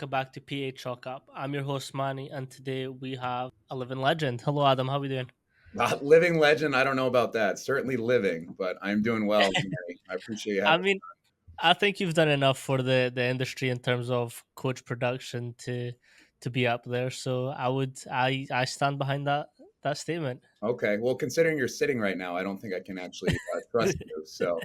welcome back to PA Chalk Up. I'm your host Manny, and today we have a living legend. Hello, Adam. How are we doing? Living legend, I don't know about that. Certainly living, but I'm doing well, Mary. I appreciate you I having mean, I think you've done enough for the industry in terms of coach production to be up there. So I stand behind that statement. me. Okay. Well, considering you're sitting right now, I don't think I can actually trust you.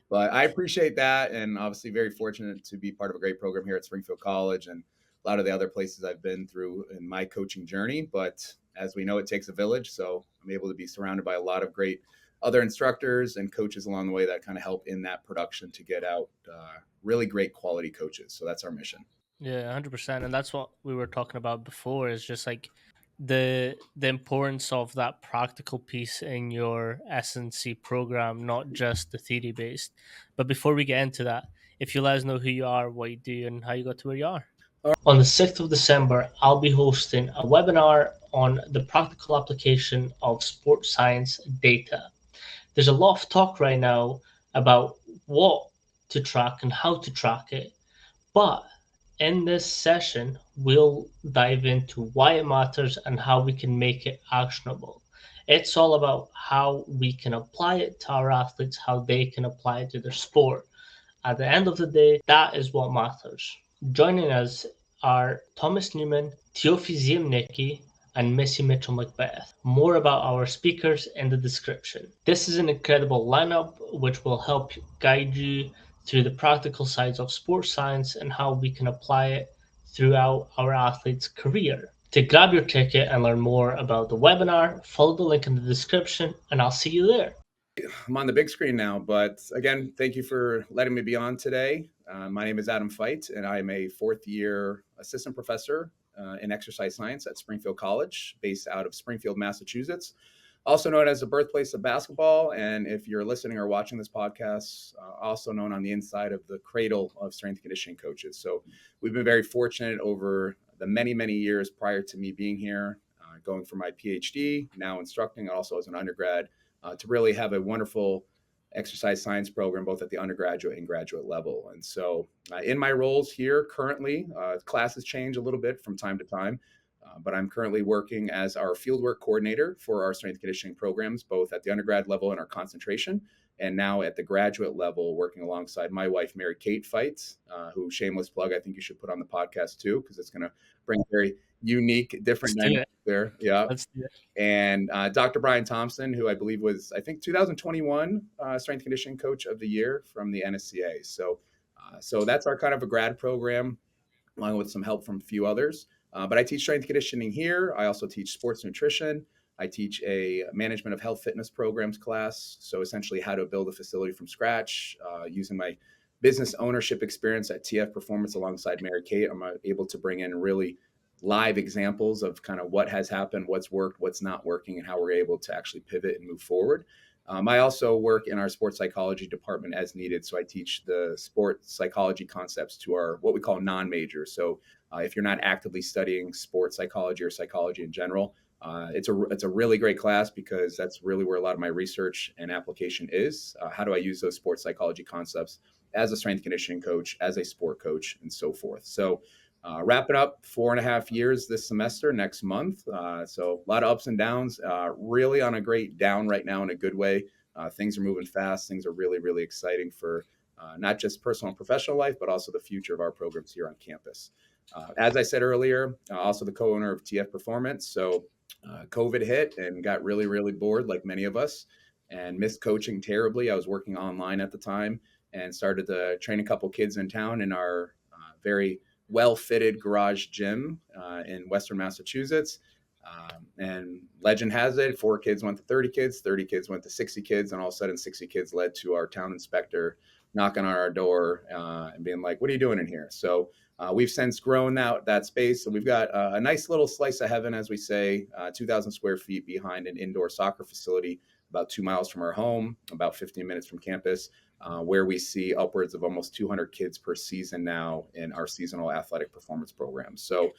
But I appreciate that. And obviously, very fortunate to be part of a great program here at Springfield College and a lot of the other places I've been through in my coaching journey. But as we know, it takes a village. So I'm able to be surrounded by a lot of great other instructors and coaches along the way that kind of help in that production to get out really great quality coaches. So that's our mission. Yeah, 100%. And that's what we were talking about before. Is just like the importance of that practical piece in your S&C program, not just the theory based. But before we get into that, if you let us know who you are, what you do, and how you got to where you are. On the 6th of December, I'll be hosting a webinar on the practical application of sports science data. There's a lot of talk right now about what to track and how to track it, but in this session, we'll dive into why it matters and how we can make it actionable. It's all about how we can apply it to our athletes, how they can apply it to their sport. At the end of the day, that is what matters. Joining us are Thomas Newman, Teofi Ziemnicki, and Missy Mitchell Macbeth. More about our speakers in the description. This is an incredible lineup which will help guide you through the practical sides of sports science and how we can apply it throughout our athlete's career. To grab your ticket and learn more about the webinar, follow the link in the description, and I'll see you there. I'm on the big screen now, but again, thank you for letting me be on today. My name is Adam Feit, and I am a fourth year assistant professor in exercise science at Springfield College, based out of Springfield, Massachusetts, also known as the birthplace of basketball. And if you're listening or watching this podcast, also known on the inside of the cradle of strength and conditioning coaches. So we've been very fortunate over the many, many years prior to me being here, going for my PhD, now instructing also as an undergrad, to really have a wonderful exercise science program, both at the undergraduate and graduate level. And so in my roles here currently, classes change a little bit from time to time, but I'm currently working as our fieldwork coordinator for our strength and conditioning programs, both at the undergrad level in our concentration, and now at the graduate level, working alongside my wife, Mary Kate Feit, who, shameless plug, I think you should put on the podcast too, because it's going to bring a very unique, different Let's do dynamic it. there. Yeah. Let's do it. And Dr. Brian Thompson, who I believe was, 2021 Strength and Conditioning Coach of the Year from the NSCA. So that's our kind of a grad program, along with some help from a few others. But I teach strength and conditioning here. I also teach sports nutrition. I teach a management of health fitness programs class. So essentially how to build a facility from scratch using my business ownership experience at TF Performance alongside Mary Kate. I'm able to bring in really live examples of kind of what has happened, what's worked, what's not working, and how we're able to actually pivot and move forward. I also work in our sports psychology department as needed. So I teach the sports psychology concepts to our what we call non-majors. So if you're not actively studying sports psychology or psychology in general, it's a really great class because that's really where a lot of my research and application is. How do I use those sports psychology concepts as a strength conditioning coach, as a sport coach, and so forth. So wrapping up 4.5 years this semester, next month. So a lot of ups and downs, really on a great down right now in a good way. Things are moving fast. Things are really, really exciting for not just personal and professional life, but also the future of our programs here on campus. As I said earlier, also the co-owner of TF Performance. So COVID hit and got really, really bored like many of us and missed coaching terribly. I was working online at the time and started to train a couple kids in town in our very well-fitted garage gym in Western Massachusetts. And legend has it, 4 kids went to 30 kids, 30 kids went to 60 kids, and all of a sudden 60 kids led to our town inspector knocking on our door and being like, what are you doing in here? So we've since grown that space. So we've got a nice little slice of heaven, as we say, 2,000 square feet behind an indoor soccer facility about 2 miles from our home, about 15 minutes from campus, where we see upwards of almost 200 kids per season now in our seasonal athletic performance programs. So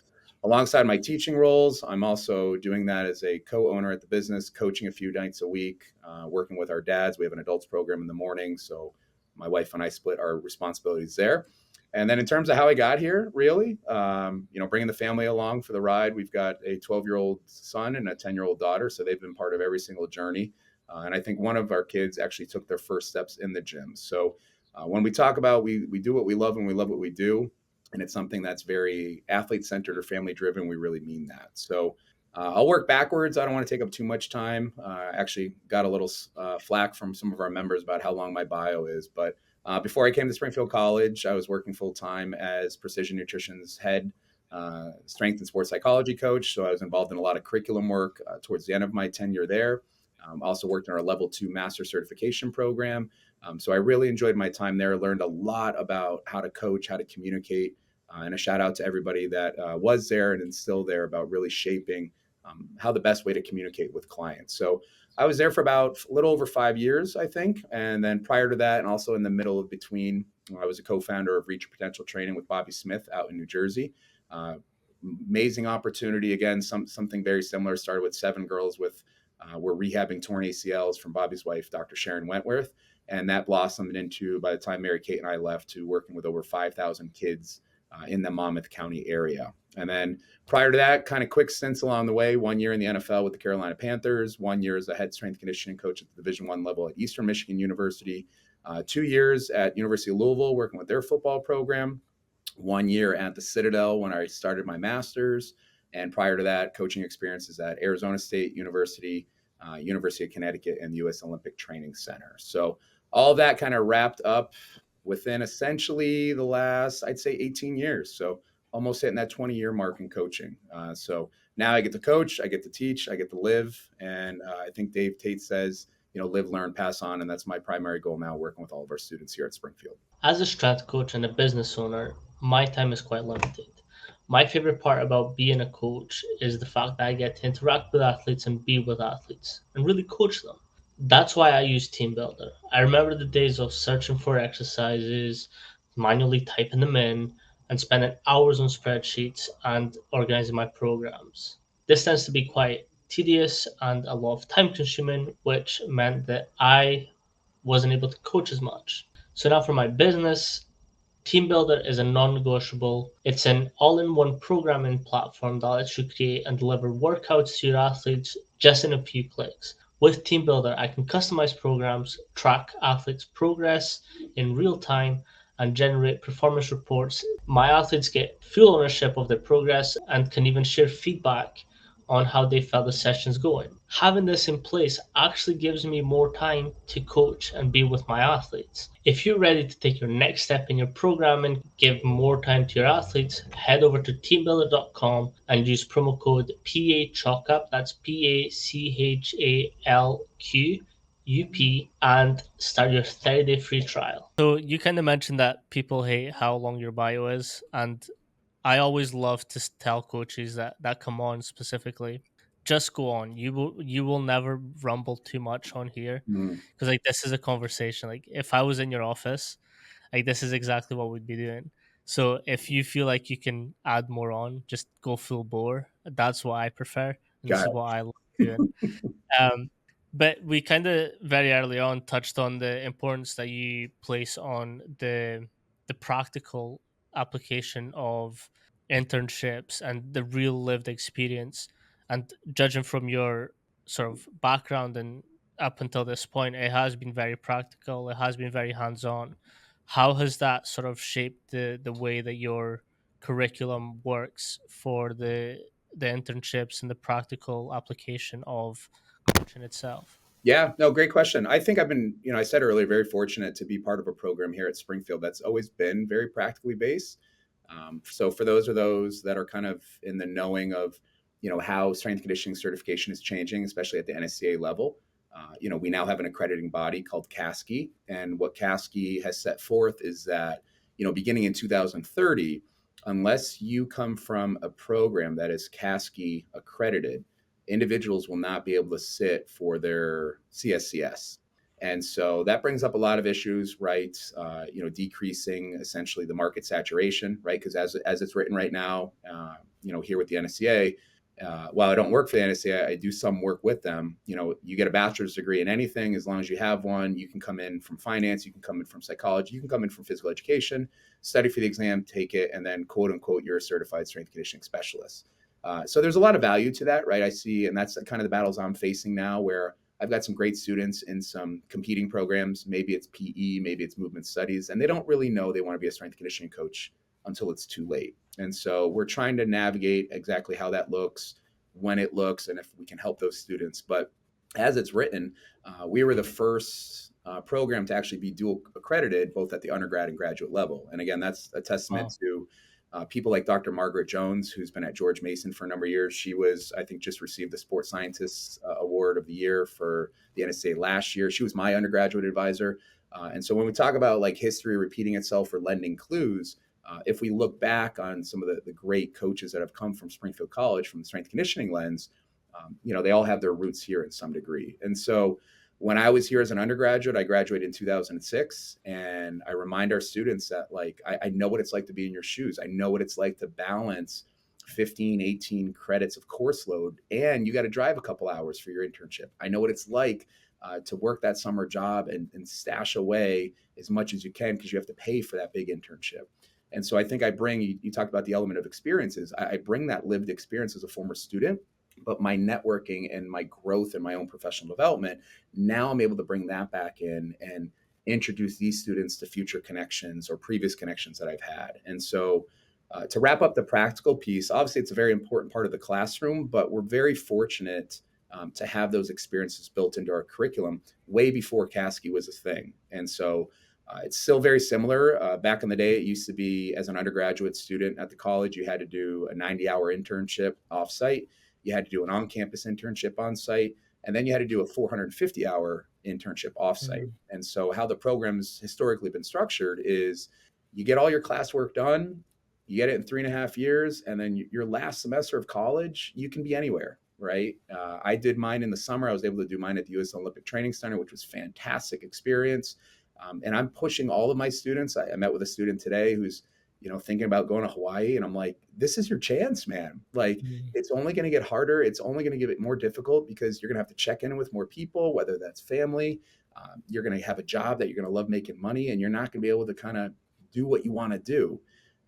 alongside my teaching roles, I'm also doing that as a co-owner at the business, coaching a few nights a week, working with our dads. We have an adults program in the morning. So my wife and I split our responsibilities there. And then in terms of how I got here, really, bringing the family along for the ride, we've got a 12-year-old son and a 10-year-old daughter. So they've been part of every single journey. And I think one of our kids actually took their first steps in the gym. So when we talk about we do what we love and we love what we do, and it's something that's very athlete centered or family driven, we really mean that. So I'll work backwards. I don't want to take up too much time. Actually got a little flack from some of our members about how long my bio is. But before I came to Springfield College, I was working full time as Precision Nutrition's head strength and sports psychology coach. So I was involved in a lot of curriculum work towards the end of my tenure there. Also worked in our level 2 master certification program. So I really enjoyed my time there, learned a lot about how to coach, how to communicate, and a shout out to everybody that was there and is still there about really shaping how the best way to communicate with clients. So I was there for about a little over 5 years, I think. And then prior to that, and also in the middle of between, I was a co-founder of Reach Your Potential Training with Bobby Smith out in New Jersey. Amazing opportunity. Again, something very similar. Started with 7 girls were rehabbing torn ACLs from Bobby's wife, Dr. Sharon Wentworth. And that blossomed into, by the time Mary Kate and I left, to working with over 5,000 kids in the Monmouth County area. And then prior to that, kind of quick stints along the way, 1 year in the NFL with the Carolina Panthers, 1 year as a head strength conditioning coach at the Division I level at Eastern Michigan University, 2 years at University of Louisville working with their football program, 1 year at the Citadel when I started my master's. And prior to that, coaching experiences at Arizona State University, University of Connecticut, and the U.S. Olympic Training Center. So all of that kind of wrapped up within essentially the last, I'd say, 18 years. So almost hitting that 20-year mark in coaching. So now I get to coach, I get to teach, I get to live. And I think Dave Tate says, live, learn, pass on. And that's my primary goal now, working with all of our students here at Springfield. As a strength coach and a business owner, my time is quite limited. My favorite part about being a coach is the fact that I get to interact with athletes and be with athletes and really coach them. That's why I use TeamBuildr. I remember the days of searching for exercises, manually typing them in, and spending hours on spreadsheets and organizing my programs. This tends to be quite tedious and a lot of time consuming, which meant that I wasn't able to coach as much. So now for my business, TeamBuildr is a non-negotiable. It's an all-in-one programming platform that lets you create and deliver workouts to your athletes just in a few clicks. With TeamBuildr, I can customize programs, track athletes' progress in real time, and generate performance reports. My athletes get full ownership of their progress and can even share feedback on how they felt the session's going. Having this in place actually gives me more time to coach and be with my athletes. If you're ready to take your next step in your programming, give more time to your athletes, head over to teambuildr.com and use promo code PACHALKUP, that's PACHALQUP, and start your 30-day free trial. So you kind of mentioned that people hate how long your bio is, and I always love to tell coaches that come on specifically, just go on. You will never rumble too much on here, Mm, because like this is a conversation. Like if I was in your office, like this is exactly what we'd be doing. So if you feel like you can add more on, just go full bore. That's what I prefer, and this got is what I love doing. Um, but we kind of very early on touched on the importance that you place on the practical application of internships and the real lived experience. And judging from your sort of background and up until this point, it has been very practical. It has been very hands on. How has that sort of shaped the way that your curriculum works for the internships and the practical application of coaching itself? Yeah, no, great question. I think I've been, I said earlier, very fortunate to be part of a program here at Springfield that's always been very practically based. So for those that are kind of in the knowing of, how strength conditioning certification is changing, especially at the NSCA level, we now have an accrediting body called CASCI. And what CASCI has set forth is that, beginning in 2030, unless you come from a program that is CASCI accredited, individuals will not be able to sit for their CSCS. And so that brings up a lot of issues, right? Decreasing essentially the market saturation, right? Because as it's written right now, here with the NSCA, While I don't work for the NSA, I do some work with them. You get a bachelor's degree in anything as long as you have one. You can come in from finance, you can come in from psychology, you can come in from physical education, study for the exam, take it, and then quote unquote, you're a certified strength conditioning specialist. So there's a lot of value to that, right? I see, and that's kind of the battles I'm facing now, where I've got some great students in some competing programs. Maybe it's PE, maybe it's movement studies, and they don't really know they want to be a strength conditioning coach until it's too late. And so we're trying to navigate exactly how that looks, when it looks, and if we can help those students. But as it's written, we were the first program to actually be dual accredited, both at the undergrad and graduate level. And again, that's a testament Wow. to people like Dr. Margaret Jones, who's been at George Mason for a number of years. She was, I think, just received the Sports Scientist Award of the Year for the NSA last year. She was my undergraduate advisor. And so when we talk about like history repeating itself or lending clues, if we look back on some of the great coaches that have come from Springfield College from the strength conditioning lens, they all have their roots here in some degree. And so when I was here as an undergraduate, I graduated in 2006, and I remind our students that like I know what it's like to be in your shoes. I know what it's like to balance 15, 18 credits of course load, and you got to drive a couple hours for your internship. I know what it's like to work that summer job and stash away as much as you can because you have to pay for that big internship. And so I think I bring, you talked about the element of experiences. I bring that lived experience as a former student, but my networking and my growth and my own professional development, now I'm able to bring that back in and introduce these students to future connections or previous connections that I've had. And so to wrap up the practical piece, obviously it's a very important part of the classroom, but we're very fortunate to have those experiences built into our curriculum way before CASCI was a thing. And so it's still very similar. Back in the day, it used to be as an undergraduate student at the college, you had to do a 90-hour internship offsite. You had to do an on-campus internship on site, and then you had to do a 450-hour internship offsite. Mm. And so how the program's historically been structured is you get all your classwork done, you get it in 3.5 years, and then your last semester of college, you can be anywhere, right? I did mine in the summer. I was able to do mine at the U.S. Olympic Training Center, which was fantastic experience. And I'm pushing all of my students. I met with a student today who's, thinking about going to Hawaii. And I'm like, this is your chance, man. Like, Mm. it's only going to get harder. It's only going to get it more difficult because you're going to have to check in with more people, whether that's family. You're going to have a job that you're going to love making money, and you're not going to be able to kind of do what you want to do.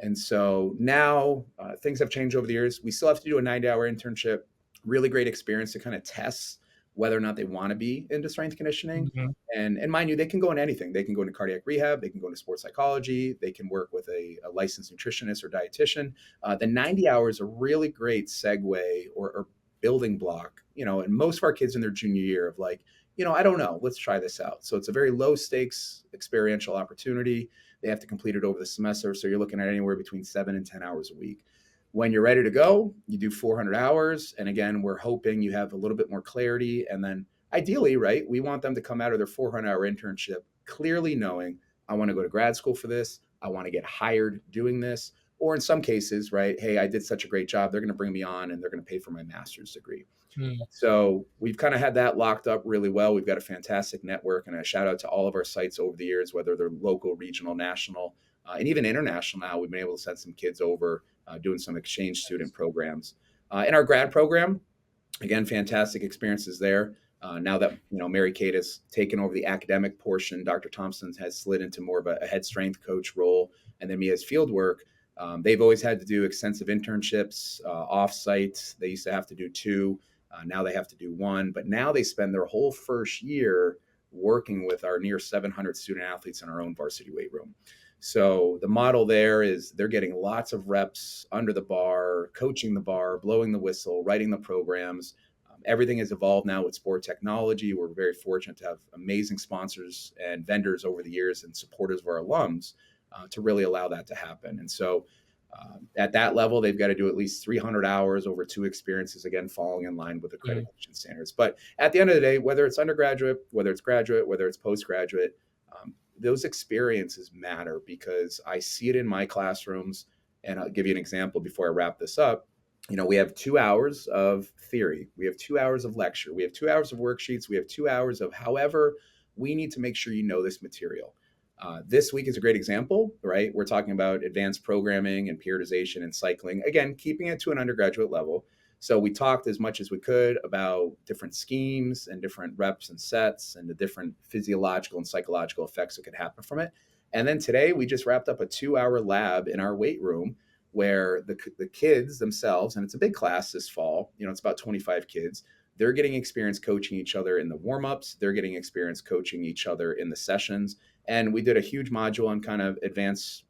And so now things have changed over the years. We still have to do a 90-hour internship. Really great experience to kind of test whether or not they want to be into strength conditioning. Mhm. And mind you, they can go in anything. They can go into cardiac rehab. They can go into sports psychology. They can work with a licensed nutritionist or dietitian. The 90 hours is a really great segue or building block, and most of our kids in their junior year of like, I don't know, let's try this out. So it's a very low stakes experiential opportunity. They have to complete it over the semester. So you're looking at anywhere between 7 and 10 hours a week. When you're ready to go, you do 400 hours. And again, we're hoping you have a little bit more clarity. And then ideally, right, we want them to come out of their 400-hour internship clearly knowing, I want to go to grad school for this. I want to get hired doing this. Or in some cases, right, hey, I did such a great job. They're going to bring me on and they're going to pay for my master's degree. Mm. So we've kind of had that locked up really well. We've got a fantastic network, and a shout out to all of our sites over the years, whether they're local, regional, national, and even international now. We've been able to send some kids over doing some exchange student programs. In our grad program, again, fantastic experiences there. Now that Mary Kate has taken over the academic portion, Dr. Thompson has slid into more of a head strength coach role, and then me as field work. They've always had to do extensive internships off-site. They used to have to do two. Now they have to do one, but now they spend their whole first year working with our near 700 student athletes in our own varsity weight room. So the model there is they're getting lots of reps under the bar, coaching the bar, blowing the whistle, writing the programs. Everything has evolved now with sport technology. We're very fortunate to have amazing sponsors and vendors over the years and supporters of our alums to really allow that to happen. And so at that level, they've got to do at least 300 hours over two experiences, again, falling in line with Mm. accreditation standards. But at the end of the day, whether it's undergraduate, whether it's graduate, whether it's postgraduate, those experiences matter because I see it in my classrooms. And I'll give you an example before I wrap this up. We have 2 hours of theory. We have 2 hours of lecture. We have 2 hours of worksheets. We have 2 hours of however we need to make sure you know this material. This week is a great example, right? We're talking about advanced programming and periodization and cycling. Again, keeping it to an undergraduate level. So we talked as much as we could about different schemes and different reps and sets and the different physiological and psychological effects that could happen from it. And then today we just wrapped up a 2 hour lab in our weight room where the kids themselves, and it's a big class this fall, it's about 25 kids. They're getting experience coaching each other in the warm-ups. They're getting experience coaching each other in the sessions. And we did a huge module on kind of advanced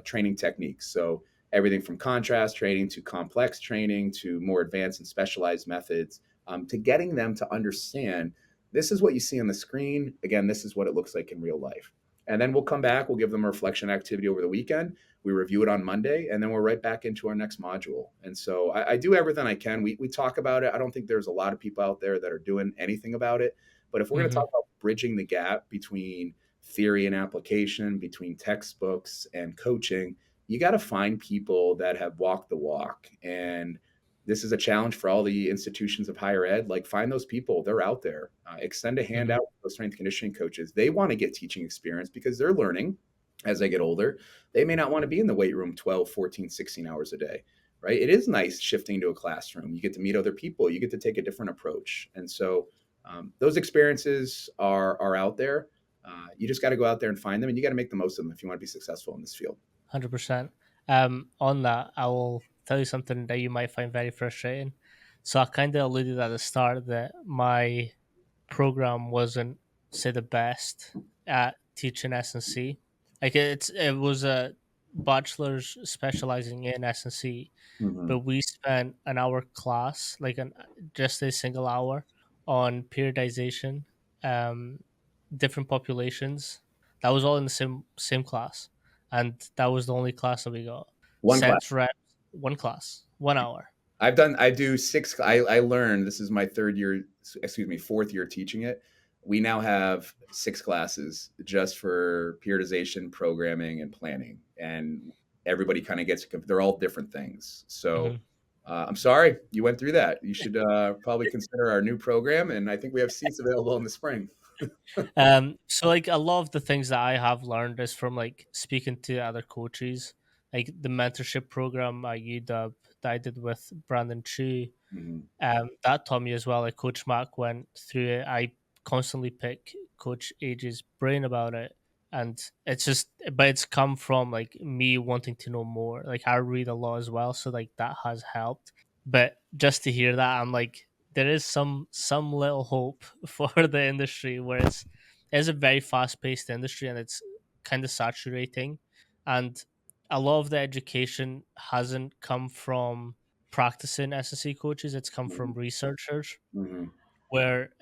training techniques. So everything from contrast training to complex training to more advanced and specialized methods, to getting them to understand this is what you see on the screen. Again, this is what it looks like in real life. And then we'll come back, we'll give them a reflection activity over the weekend. We review it on Monday, and then we're right back into our next module. And so I do everything I can. We talk about it. I don't think there's a lot of people out there that are doing anything about it. But if we're going to Mm-hmm. talk about bridging the gap between theory and application, between textbooks and coaching, you got to find people that have walked the walk. And this is a challenge for all the institutions of higher ed. Like, find those people, they're out there. Extend a hand Mm-hmm. out to those strength conditioning coaches. They want to get teaching experience because they're learning as they get older. They may not want to be in the weight room 12, 14, 16 hours a day, right? It is nice shifting to a classroom. You get to meet other people, you get to take a different approach. And so those experiences are out there. You just got to go out there and find them, and you got to make the most of them if you want to be successful in this field. 100%. On that, I will tell you something that you might find very frustrating. So I kind of alluded at the start that my program wasn't, say, the best at teaching S&C. Like, it was a bachelor's specializing in S&C, Mm-hmm. but we spent an hour class, like just a single hour, on periodization, um, different populations. That was all in the same class, and that was the only class that we got. One class. Sets, reps, one class, 1 hour. I do six. I learned, this is my fourth year teaching it. We now have 6 classes just for periodization, programming, and planning. And everybody kind of they're all different things. So Mhm. I'm sorry you went through that. You should probably consider our new program. And I think we have seats available in the spring. So like a lot of the things that I have learned is from like speaking to other coaches, like the mentorship program at UW that I did with Brandon Chu. Mhm. That taught me as well. Like Coach Mac went through it. I constantly pick Coach Age's brain about it, and it's just, but it's come from like me wanting to know more. Like I read a lot as well, so like that has helped. But just to hear that, I'm like, there is some little hope for the industry where it's a very fast paced industry and it's kind of saturating, and a lot of the education hasn't come from practicing SSC coaches, it's come from Mhm. researchers, Mhm. where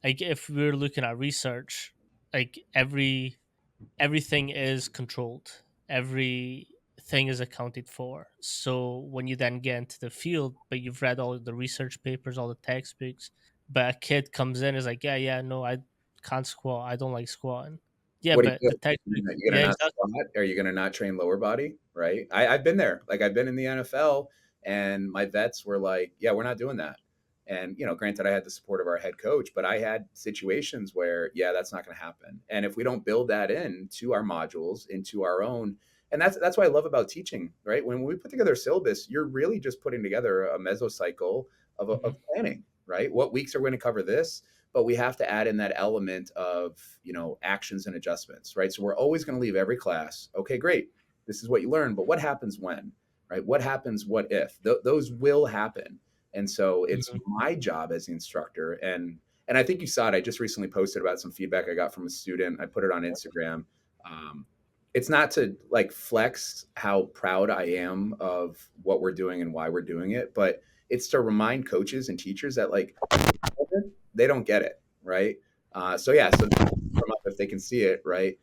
like if we're looking at research, like everything is controlled, everything is accounted for. So when you then get into the field, but you've read all the research papers, all the textbooks, but a kid comes in is like, yeah, no, I can't squat, I don't like squatting. Yeah, What do but you the do? textbook, You're yeah, gonna not exactly. squat? Are you gonna not train lower body? Right? I've been there. Like, I've been in the NFL, and my vets were like, "Yeah, we're not doing that." And granted, I had the support of our head coach, but I had situations where, yeah, that's not going to happen. And if we don't build that into our modules, into our own, and that's what I love about teaching, right? When we put together a syllabus, you're really just putting together a mesocycle of Mhm. planning, right? What weeks are we going to cover this? But we have to add in that element of actions and adjustments, right? So we're always going to leave every class, okay, great, this is what you learned, but what happens when, right? What happens, what if? Those will happen. And so it's Mhm. my job as the instructor, and I think you saw it, I just recently posted about some feedback I got from a student. I put it on Instagram. um, it's not to like flex how proud I am of what we're doing and why we're doing it, but it's to remind coaches and teachers that, like, they don't get it, right? So yeah, so if they can see it, right?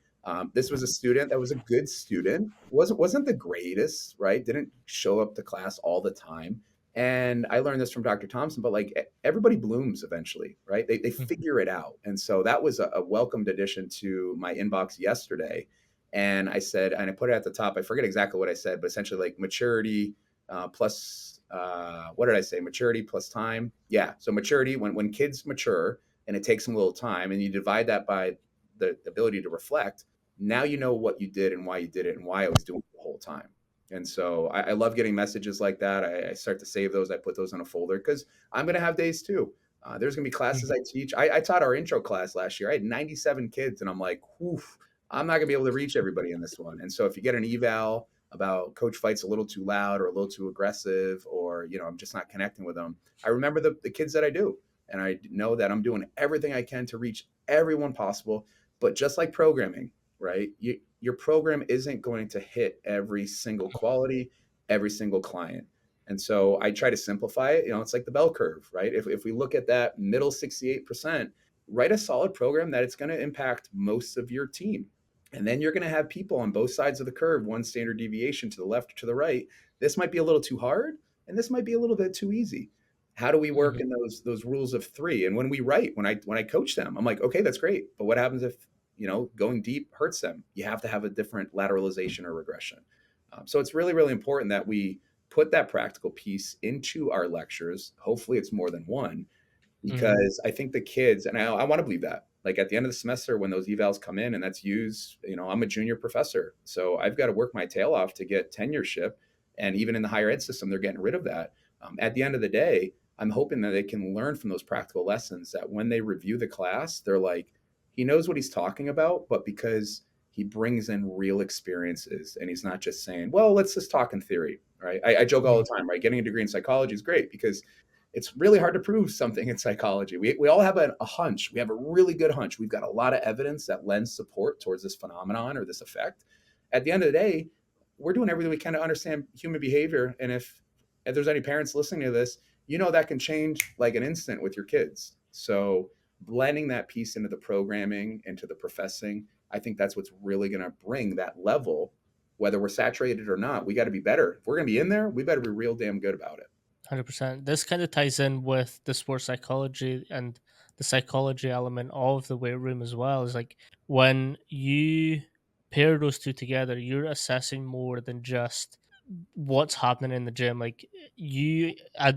This was a student that was a good student, wasn't the greatest, right? Didn't show up to class all the time. And I learned this from Dr. Thompson, but like, everybody blooms eventually, right? They Mhm. figure it out. And so that was a welcomed addition to my inbox yesterday. And I said, and I put it at the top, I forget exactly what I said, but essentially like maturity plus what did I say? Maturity plus time. Yeah. So maturity, when kids mature and it takes them a little time, and you divide that by the ability to reflect, now you know what you did and why you did it and why I was doing it the whole time. And so I love getting messages like that. I start to save those. I put those in a folder because I'm going to have days too. There's going to be classes Mhm. I teach. I taught our intro class last year. I had 97 kids, and I'm like, whew, I'm not going to be able to reach everybody in this one. And so if you get an eval about Coach Feit's a little too loud or a little too aggressive, or I'm just not connecting with them, I remember the kids that I do, and I know that I'm doing everything I can to reach everyone possible. But just like programming, right? Your program isn't going to hit every single quality, every single client. And so I try to simplify it. It's like the bell curve, right? If we look at that middle 68%, write a solid program that it's going to impact most of your team. And then you're going to have people on both sides of the curve, one standard deviation to the left or to the right. This might be a little too hard, and this might be a little bit too easy. How do we work Mhm. in those rules of three? And when we write, when I coach them, I'm like, okay, that's great. But what happens if going deep hurts them? You have to have a different lateralization or regression. So it's really, really important that we put that practical piece into our lectures. Hopefully, it's more than one, Mhm. because I think the kids, and I want to believe that, like at the end of the semester when those evals come in and that's used, I'm a junior professor, so I've got to work my tail off to get tenureship, and even in the higher ed system, they're getting rid of that. At the end of the day, I'm hoping that they can learn from those practical lessons. That when they review the class, they're like, he knows what he's talking about, but because he brings in real experiences and he's not just saying, well, let's just talk in theory, right? I joke all Mhm. the time, right? Getting a degree in psychology is great because it's really hard to prove something in psychology. We all have a hunch. We have a really good hunch. We've got a lot of evidence that lends support towards this phenomenon or this effect. At the end of the day, we're doing everything we can to understand human behavior. And if there's any parents listening to this, that can change like an instant with your kids. So blending that piece into the programming, into the professing, I think that's what's really going to bring that level. Whether we're saturated or not, we got to be better. If we're going to be in there, we better be real damn good about it. 100%. This kind of ties in with the sports psychology and the psychology element of the weight room as well. Is like when you pair those two together, you're assessing more than just what's happening in the gym. Like I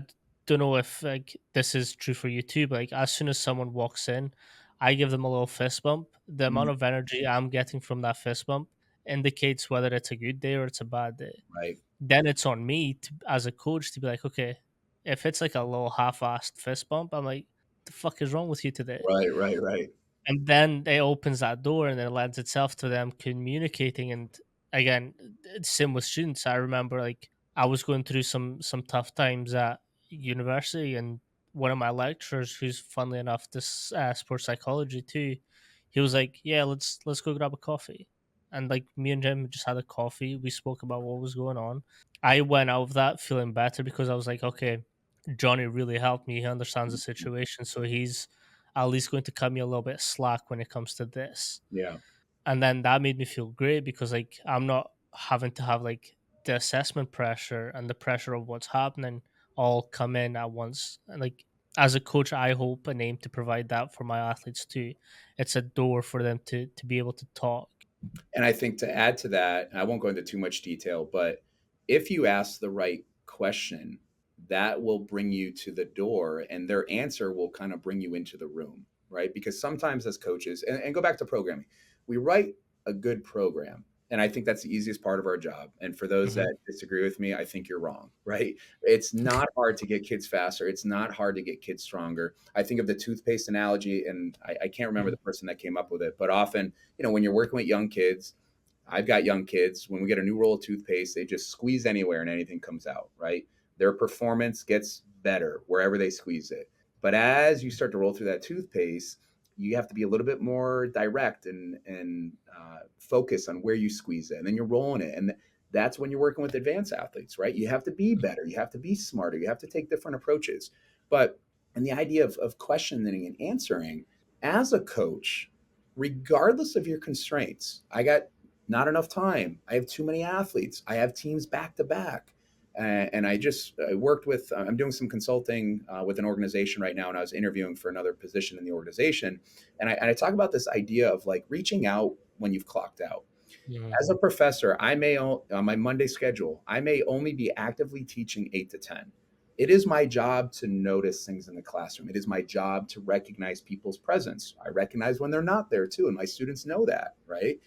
don't know if like this is true for you too, but like as soon as someone walks in, I give them a little fist bump. The amount Mm, of energy I'm getting from that fist bump indicates whether it's a good day or it's a bad day. right. Then it's on me to, as a coach, to be like, okay, if it's like a little half-assed fist bump, I'm like, the fuck is wrong with you today? Right, right, right. And then it opens that door and it lends itself to them communicating. And again, same with students. I remember like I was going through some tough times at university, and one of my lecturers, who's funnily enough this sports psychology too, he was like, "Yeah, let's go grab a coffee." And like me and Jim just had a coffee. We spoke about what was going on. I went out of that feeling better because I was like, okay, Johnny really helped me. He understands the situation, so he's at least going to cut me a little bit slack when it comes to this. Yeah. And then that made me feel great because like I'm not having to have like the assessment pressure and the pressure of what's happening all come in at once. And like as a coach, I hope and aim to provide that for my athletes too. It's a door for them to be able to talk. And I think to add to that, I won't go into too much detail, but if you ask the right question, that will bring you to the door and their answer will kind of bring you into the room, right? Because sometimes as coaches, and go back to programming, we write a good program. And I think that's the easiest part of our job. And for those Hmm. that disagree with me, I think you're wrong, right? It's not hard to get kids faster. It's not hard to get kids stronger. I think of the toothpaste analogy, and I can't remember the person that came up with it, but often when you're working with young kids, I've got young kids. When we get a new roll of toothpaste, they just squeeze anywhere and anything comes out, right? Their performance gets better wherever they squeeze it. But as you start to roll through that toothpaste, you have to be a little bit more direct and focus on where you squeeze it, and then you're rolling it. And that's when you're working with advanced athletes, right? You have to be better, you have to be smarter, you have to take different approaches. But and the idea of questioning and answering as a coach, regardless of your constraints, I got not enough time. I have too many athletes. I have teams back to back. And I worked with, I'm doing some consulting with an organization right now, and I was interviewing for another position in the organization. And I talk about this idea of like reaching out when you've clocked out. Hmm. As a professor, on my Monday schedule, I may only be actively teaching 8 to 10. It is my job to notice things in the classroom. It is my job to recognize people's presence. I recognize when they're not there too, and my students know that, right?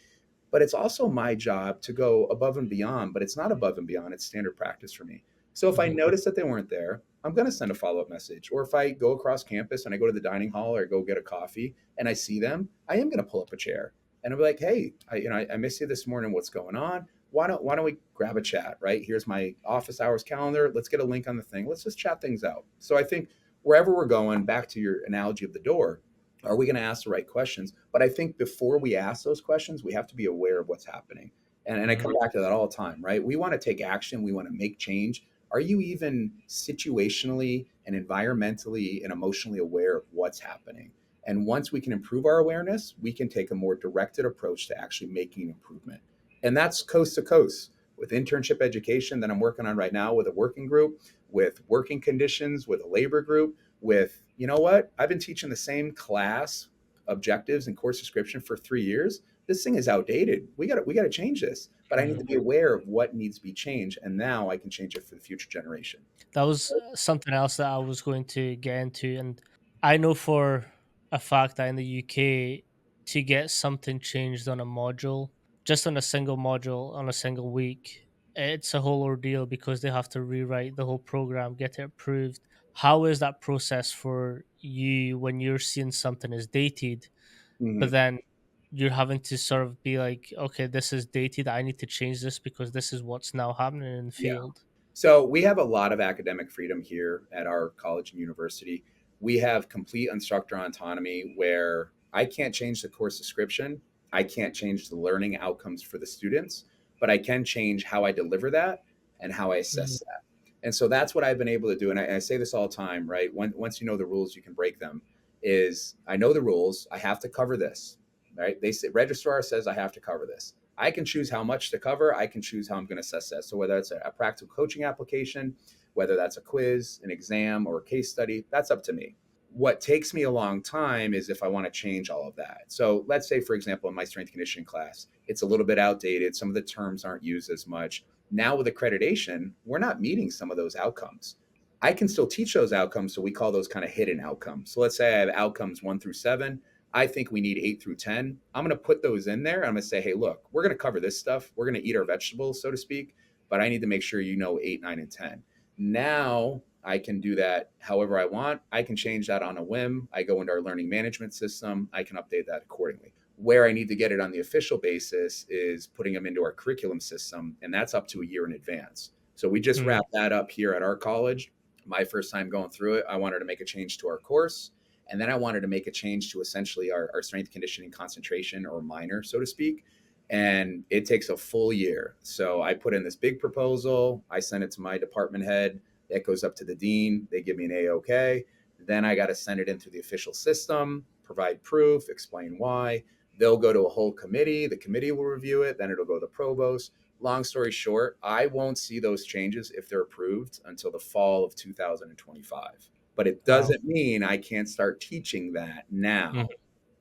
but it's also my job to go above and beyond, but it's not above and beyond. It's standard practice for me. So if I Hmm. notice that they weren't there, I'm going to send a follow-up message. Or if I go across campus and I go to the dining hall or go get a coffee and I see them, I am going to pull up a chair and I'll be like, hey, I missed you this morning. What's going on? Why don't we grab a chat, right? Here's my office hours calendar. Let's get a link on the thing. Let's just chat things out. So I think wherever we're going, back to your analogy of the door, are we going to ask the right questions? But I think before we ask those questions, we have to be aware of what's happening. And I Hmm. come back to that all the time, right? We want to take action. We want to make change. Are you even situationally and environmentally and emotionally aware of what's happening? And once we can improve our awareness, we can take a more directed approach to actually making an improvement. And that's coast to coast with internship education that I'm working on right now with a working group, with working conditions, with a labor group, with, you know what? I've been teaching the same class objectives and course description for 3 years. This thing is outdated. We got to change this. But I need to be aware of what needs to be changed, and now I can change it for the future generation. That was something else that I was going to get into, and I know for a fact that in the UK, to get something changed on a module, just on a single module on a single week, it's a whole ordeal because they have to rewrite the whole program, get it approved. How is that process for you when you're seeing something is dated, but Mhm. then you're having to sort of be like, okay, this is dated. I need to change this because this is what's now happening in the Yeah. field. So we have a lot of academic freedom here at our college and university. We have complete instructor autonomy where I can't change the course description. I can't change the learning outcomes for the students, but I can change how I deliver that and how I Mhm. assess that. And so that's what I've been able to do. And I say this all the time, right? Once you know the rules, you can break them. Is I know the rules. I have to cover this, right? They say registrar says I have to cover this. I can choose how much to cover. I can choose how I'm going to assess that. So whether it's a practical coaching application, whether that's a quiz, an exam, or a case study, that's up to me. What takes me a long time is if I want to change all of that. So let's say, for example, in my strength conditioning class, it's a little bit outdated. Some of the terms aren't used as much. Now with accreditation, we're not meeting some of those outcomes. I can still teach those outcomes. So we call those kind of hidden outcomes. So let's say I have outcomes 1 through 7. I think we need 8 through 10. I'm going to put those in there. I'm going to say, hey, look, we're going to cover this stuff. We're going to eat our vegetables, so to speak. But I need to make sure you know 8, 9, and 10. Now I can do that however I want. I can change that on a whim. I go into our learning management system. I can update that accordingly. Where I need to get it on the official basis is putting them into our curriculum system, and that's up to a year in advance. So we just Mm. wrapped that up here at our college. My first time going through it, I wanted to make a change to our course. And then I wanted to make a change to essentially our strength conditioning concentration or minor, so to speak. And it takes a full year. So I put in this big proposal. I send it to my department head. That goes up to the dean. They give me an A-OK. Then I got to send it into the official system, provide proof, explain why. They'll go to a whole committee. The committee will review it. Then it'll go to the provost. Long story short, I won't see those changes if they're approved until the fall of 2025. But it Wow. doesn't mean I can't start teaching that now.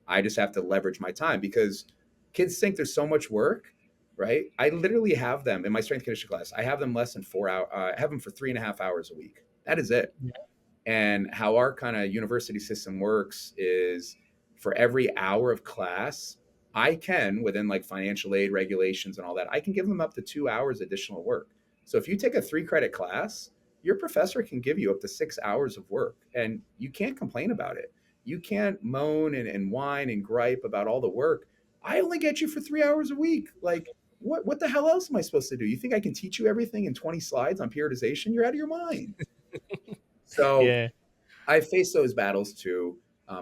I just have to leverage my time because kids think there's so much work, right? I literally have them in my strength conditioning class. I have them less than 4 hours. I have them for 3.5 hours a week. That is it. Mhm. And how our kind of university system works is for every hour of class, I can, within like financial aid regulations and all that, I can give them up to 2 hours additional work. So if you take a 3 credit class, your professor can give you up to 6 hours of work and you can't complain about it. You can't moan and whine and gripe about all the work. I only get you for 3 hours a week. Like, what the hell else am I supposed to do? You think I can teach you everything in 20 slides on periodization? You're out of your mind. So Yeah. I faced those battles too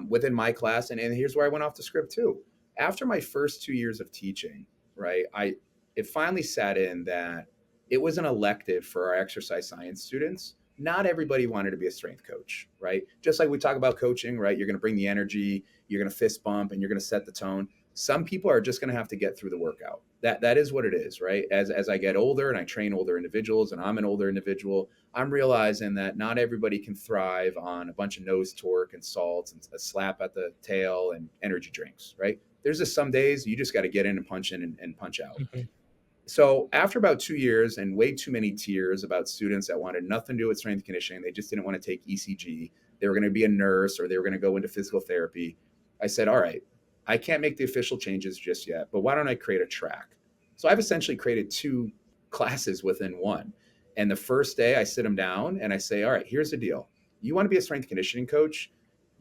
within my class, and here's where I went off the script too. After my first 2 years of teaching, right, I it finally sat in that it was an elective for our exercise science students. Not everybody wanted to be a strength coach, right? Just like we talk about coaching, right? You're going to bring the energy, you're going to fist bump, and you're going to set the tone. Some people are just going to have to get through the workout. That is what it is, right? As I get older and I train older individuals, and I'm an older individual, I'm realizing that not everybody can thrive on a bunch of nose torque and salts and a slap at the tail and energy drinks, right? There's just some days you just got to get in and punch in and punch out. Mhm. So after about 2 years and way too many tears about students that wanted nothing to do with strength conditioning, they just didn't want to take ECG. They were going to be a nurse or they were going to go into physical therapy. I said, all right, I can't make the official changes just yet, but why don't I create a track? So I've essentially created two classes within one. And the first day I sit them down and I say, all right, here's the deal. You want to be a strength conditioning coach?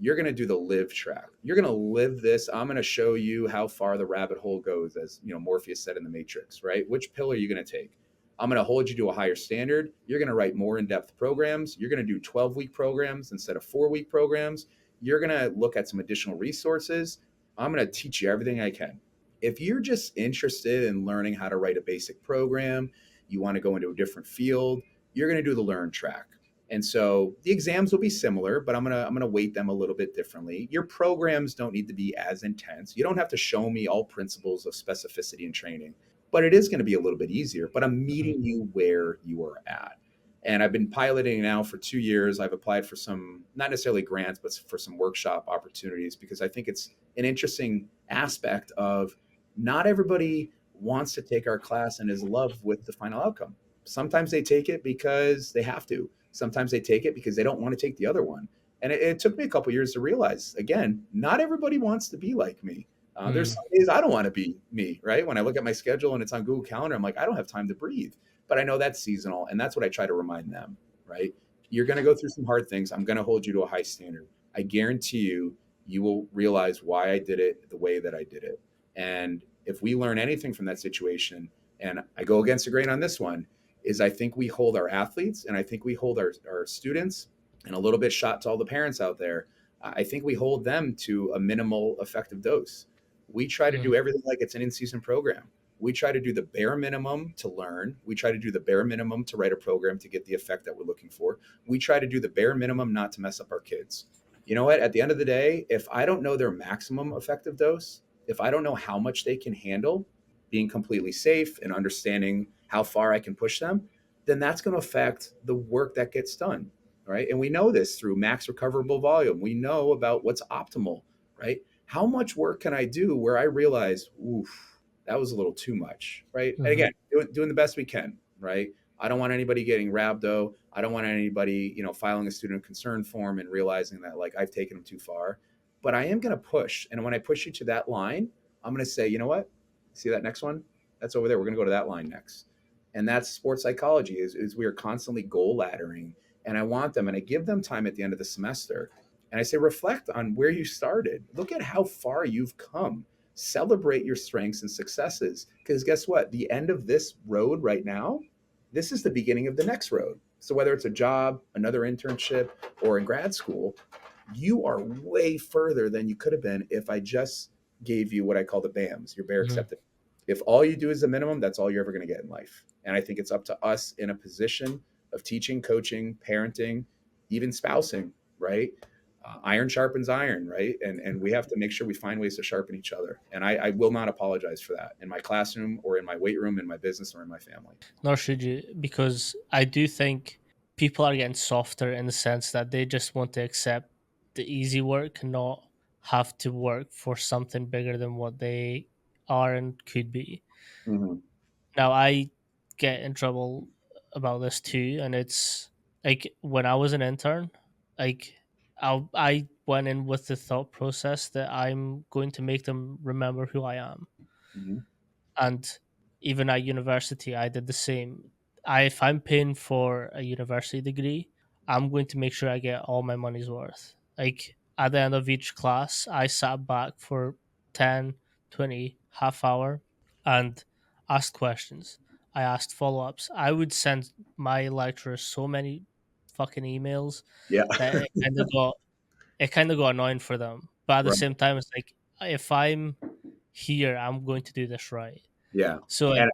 You're going to do the live track. You're going to live this. I'm going to show you how far the rabbit hole goes, as Morpheus said in the Matrix, right? Which pill are you going to take? I'm going to hold you to a higher standard. You're going to write more in-depth programs. You're going to do 12-week programs instead of 4-week programs. You're going to look at some additional resources. I'm going to teach you everything I can. If you're just interested in learning how to write a basic program, you want to go into a different field, you're going to do the learn track. And so the exams will be similar, but I'm gonna weight them a little bit differently. Your programs don't need to be as intense. You don't have to show me all principles of specificity and training, but it is going to be a little bit easier. But I'm Mhm. meeting you where you are at. And I've been piloting now for 2 years. I've applied for some, not necessarily grants, but for some workshop opportunities because I think it's an interesting aspect of not everybody wants to take our class and is in love with the final outcome. Sometimes they take it because they have to. Sometimes they take it because they don't want to take the other one. And it took me a couple years to realize, again, not everybody wants to be like me. There's Mm. some days I don't want to be me, right? When I look at my schedule and it's on Google Calendar, I'm like, I don't have time to breathe. But I know that's seasonal. And that's what I try to remind them, right? You're going to go through some hard things. I'm going to hold you to a high standard. I guarantee you, you will realize why I did it the way that I did it. And if we learn anything from that situation, and I go against the grain on this one, is I think we hold our athletes and I think we hold our students, and a little bit shot to all the parents out there. I think we hold them to a minimal effective dose. We try to do Mm. everything like it's an in-season program. We try to do the bare minimum to learn. We try to do the bare minimum to write a program to get the effect that we're looking for. We try to do the bare minimum not to mess up our kids. You know what? At the end of the day, if I don't know their maximum effective dose, if I don't know how much they can handle, being completely safe and understanding how far I can push them, then that's going to affect the work that gets done, right? And we know this through max recoverable volume. We know about what's optimal, right? How much work can I do where I realize, oof, that was a little too much, right? And Mhm. again, doing the best we can, right? I don't want anybody getting rhabdo. I don't want anybody, filing a student concern form and realizing that like I've taken them too far. But I am going to push, and when I push you to that line, I'm going to say, you know what? See that next one? That's over there. We're going to go to that line next. And that's sports psychology is we are constantly goal laddering. And I want them and I give them time at the end of the semester. And I say, reflect on where you started. Look at how far you've come. Celebrate your strengths and successes. Because guess what? The end of this road right now, this is the beginning of the next road. So whether it's a job, another internship, or in grad school, you are way further than you could have been if I just gave you what I call the BAMs, your bare Mhm. accepted. If all you do is the minimum, that's all you're ever going to get in life. And I think it's up to us in a position of teaching, coaching, parenting, even spousing, right? Iron sharpens iron, right? And we have to make sure we find ways to sharpen each other. And I will not apologize for that in my classroom or in my weight room, in my business or in my family. Nor should you, because I do think people are getting softer in the sense that they just want to accept the easy work and not have to work for something bigger than what they are and could be. Mm-hmm. Now, I get in trouble about this too, and it's like when I was an intern, like I went in with the thought process that I'm going to make them remember who I am. Mm-hmm. And even at university I did the same. If I'm paying for a university degree, I'm going to make sure I get all my money's worth. Like at the end of each class I sat back for 10, 20, half hour and asked questions. I asked follow-ups. I would send my lecturers so many fucking emails Yeah. that it kind of got annoying for them, but at the Right. same time it's like if I'm here I'm going to do this right. Yeah. So And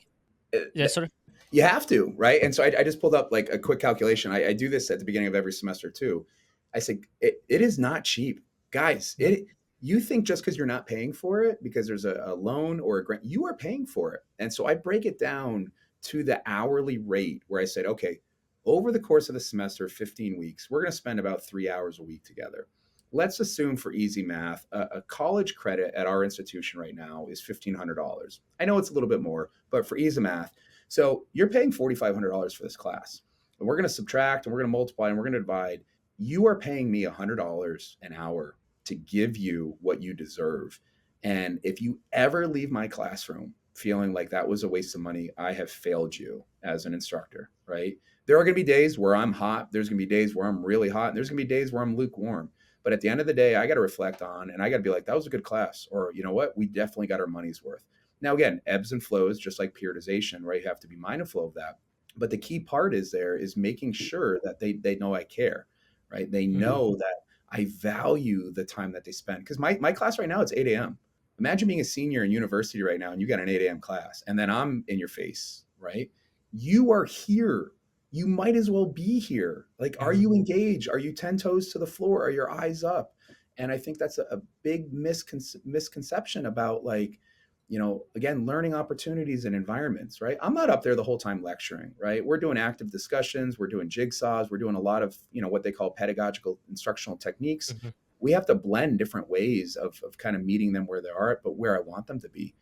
like, yeah, sort of. you have to, right? And so I just pulled up like a quick calculation. I do this at the beginning of every semester too. I say it is not cheap, guys. Mhm. You think just because you're not paying for it because there's a loan or a grant, you are paying for it. And so I break it down to the hourly rate where I said, okay, over the course of the semester, 15 weeks, we're going to spend about 3 hours a week together. Let's assume for easy math, a college credit at our institution right now is $1,500. I know it's a little bit more, but for ease of math, so you're paying $4,500 for this class. And we're going to subtract and we're going to multiply and we're going to divide. You are paying me $100 an hour to give you what you deserve. And if you ever leave my classroom feeling like that was a waste of money, I have failed you as an instructor, right? There are going to be days where I'm hot. There's going to be days where I'm really hot. And there's going to be days where I'm lukewarm. But at the end of the day, I got to reflect on and I got to be like, that was a good class. Or, you know what? We definitely got our money's worth. Now, again, ebbs and flows, just like periodization, right? You have to be mindful of that. But the key part is there is making sure that they know I care, right? They Hmm. know that I value the time that they spend. Because my class right now, it's 8 a.m. Imagine being a senior in university right now and you got an 8 a.m. class, and then I'm in your face, right? You are here. You might as well be here. Like, are Hmm. you engaged? Are you 10 toes to the floor? Are your eyes up? And I think that's a big misconception about, like, again, learning opportunities and environments, right? I'm not up there the whole time lecturing, right? We're doing active discussions, we're doing jigsaws, we're doing a lot of, what they call pedagogical instructional techniques. Hmm. We have to blend different ways of kind of meeting them where they are, but where I want them to be.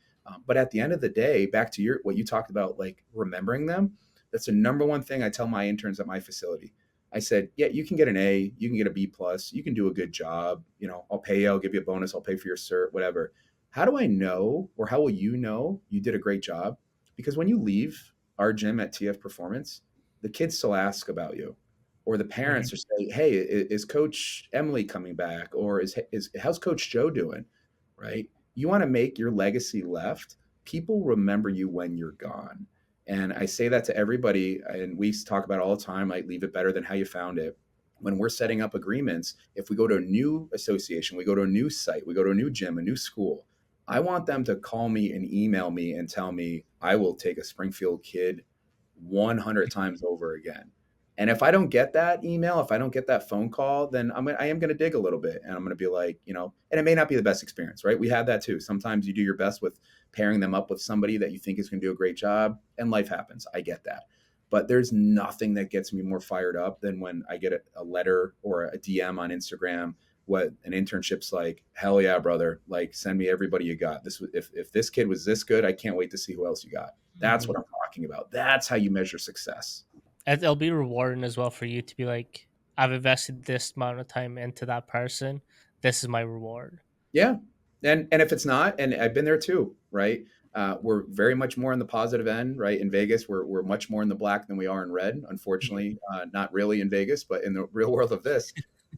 But at the end of the day, back to what you talked about, like remembering them, that's the number one thing I tell my interns at my facility. I said, yeah, you can get an A, you can get a B plus, you can do a good job. I'll pay you, I'll give you a bonus, I'll pay for your cert, whatever. How do I know, or how will you know you did a great job? Because when you leave our gym at TF Performance, the kids still ask about you, or the Hmm. parents are saying, "Hey, is Coach Emily coming back?" Or is how's Coach Joe doing? Right? You want to make your legacy left. People remember you when you're gone, and I say that to everybody. And we talk about it all the time. Like, leave it better than how you found it. When we're setting up agreements, if we go to a new association, we go to a new site, we go to a new gym, a new school, I want them to call me and email me and tell me I will take a Springfield kid 100 times over again. And if I don't get that email, if I don't get that phone call, then I am going to dig a little bit, and I'm going to be like, and it may not be the best experience, right? We have that too. Sometimes you do your best with pairing them up with somebody that you think is going to do a great job, and life happens. I get that. But there's nothing that gets me more fired up than when I get a letter or a DM on Instagram, what an internship's like. Hell yeah, brother. Like, send me everybody you got. If this kid was this good, I can't wait to see who else you got. That's Hmm. what I'm talking about. That's how you measure success. It'll be rewarding as well for you to be like, I've invested this amount of time into that person. This is my reward. Yeah. And if it's not, and I've been there too, right? We're very much more on the positive end, right? In Vegas, we're much more in the black than we are in red. Unfortunately, not really in Vegas, but in the real world of this.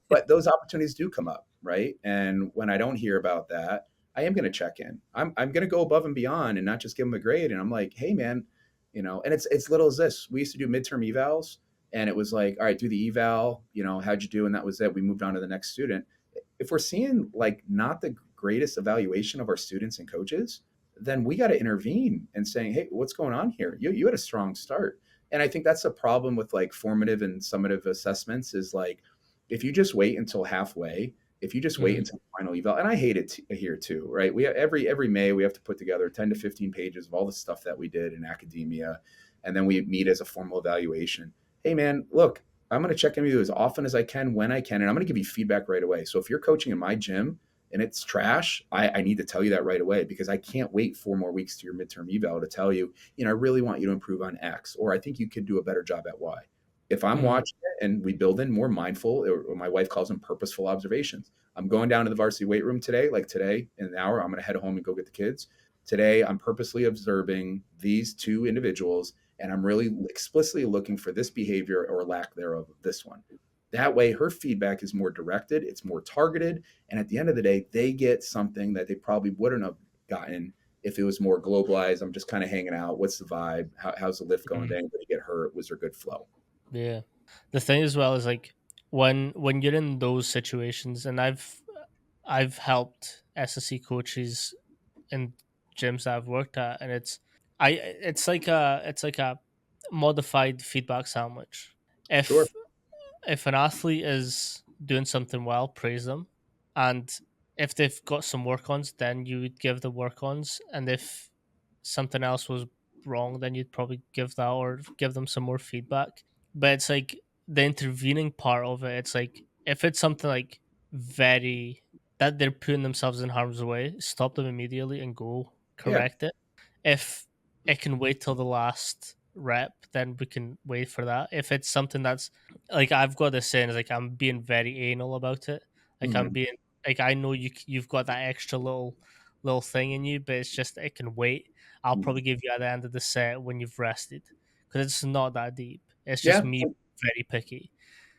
But those opportunities do come up, right? And when I don't hear about that, I am going to check in. I'm going to go above and beyond and not just give them a grade. And I'm like, hey man, and it's little as this. We used to do midterm evals, and it was like, all right, do the eval. How'd you do? And that was it. We moved on to the next student. If we're seeing like not the greatest evaluation of our students and coaches, then we got to intervene and saying, hey, what's going on here? You had a strong start. And I think that's the problem with like formative and summative assessments is like, if you just wait until halfway, if you just wait Hmm. until the final eval, and I hate it here too, right? We every May we have to put together 10 to 15 pages of all the stuff that we did in academia, and then we meet as a formal evaluation. Hey man, look, I'm going to check in with you as often as I can when I can, and I'm going to give you feedback right away. So if you're coaching in my gym and it's trash, I need to tell you that right away because I can't wait 4 more weeks to your midterm eval to tell you, I really want you to improve on X, or I think you could do a better job at Y. If I'm Hmm. watching it and we build in more mindful, or my wife calls them purposeful observations. I'm going down to the varsity weight room today, like today in an hour, I'm going to head home and go get the kids. Today, I'm purposely observing these two individuals and I'm really explicitly looking for this behavior or lack thereof of this one. That way, her feedback is more directed, it's more targeted, and at the end of the day, they get something that they probably wouldn't have gotten if it was more globalized. I'm just kind of hanging out. What's the vibe? How's the lift going? Hmm. Did anybody get hurt? Was there good flow? Yeah. The thing as well is like when you're in those situations, and I've helped SSC coaches in gyms that I've worked at, and it's like a modified feedback sandwich. Sure. If an athlete is doing something well, praise them, and if they've got some work-ons, then you would give the work-ons, and if something else was wrong, then you'd probably give that or give them some more feedback. But it's like the intervening part of it. It's like if it's something like very that they're putting themselves in harm's way, stop them immediately and go Yeah. correct it. If it can wait till the last rep, then we can wait for that. If it's something that's like I've got this saying is like I'm being very anal about it. Like I'm Mhm. being like I know you've got that extra little little thing in you, but it's just it can wait. I'll Mhm. probably give you at the end of the set when you've rested, because it's not that deep. It's just Yeah. me very picky.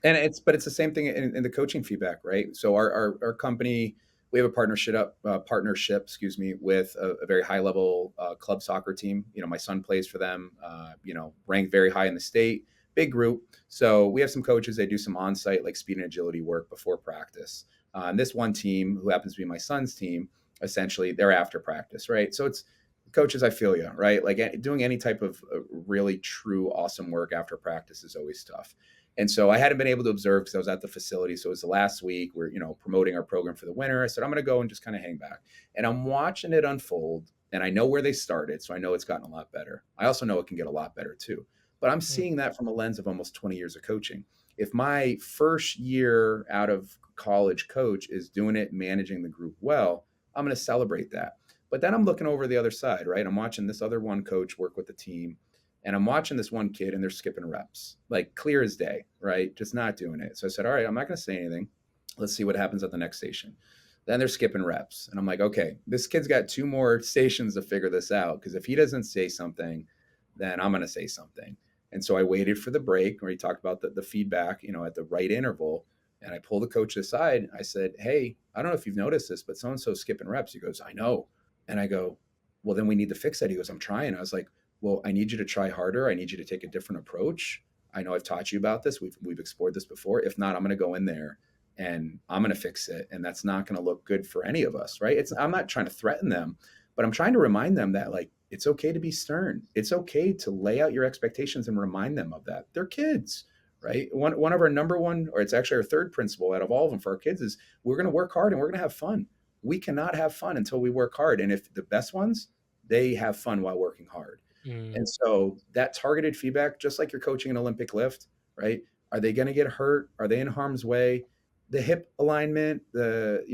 And it's the same thing in the coaching feedback, right? So our company, we have a partnership, excuse me, with a very high level club soccer team. You know, my son plays for them. You know, ranked very high in the state, big group. So we have some coaches. They do some on site like speed and agility work before practice. And this one team, who happens to be my son's team, essentially they're after practice, right? So it's coaches. I feel you, right? Like doing any type of really true awesome work after practice is always tough. And so I hadn't been able to observe because I was at the facility. So it was the last week. We're, promoting our program for the winter. I said, I'm going to go and just kind of hang back. And I'm watching it unfold. And I know where they started. So I know it's gotten a lot better. I also know it can get a lot better too. But I'm Mm, seeing that from a lens of almost 20 years of coaching. If my first year out of college coach is doing it, managing the group well, I'm going to celebrate that. But then I'm looking over the other side, right? I'm watching this other one coach work with the team, and I'm watching this one kid and they're skipping reps, like clear as day, right? Just not doing it. So I said, all right, I'm not going to say anything. Let's see what happens at the next station. Then they're skipping reps. And I'm like, okay, this kid's got two more stations to figure this out. Because if he doesn't say something, then I'm going to say something. And so I waited for the break where he talked about the feedback, at the right interval. And I pulled the coach aside. I said, hey, I don't know if you've noticed this, but so and so skipping reps. He goes, I know. And I go, well, then we need to fix that. He goes, I'm trying. I was like, well, I need you to try harder. I need you to take a different approach. I know I've taught you about this. We've explored this before. If not, I'm going to go in there and I'm going to fix it. And that's not going to look good for any of us, right? I'm not trying to threaten them, but I'm trying to remind them that like, it's okay to be stern. It's okay to lay out your expectations and remind them of that. They're kids, right? One of our number one, or it's actually our third principle out of all of them for our kids is we're going to work hard and we're going to have fun. We cannot have fun until we work hard. And if the best ones, they have fun while working hard. mm, And so that targeted feedback, just like you're coaching an Olympic lift, right? Are they going to get hurt? Are they in harm's way? The hip alignment, the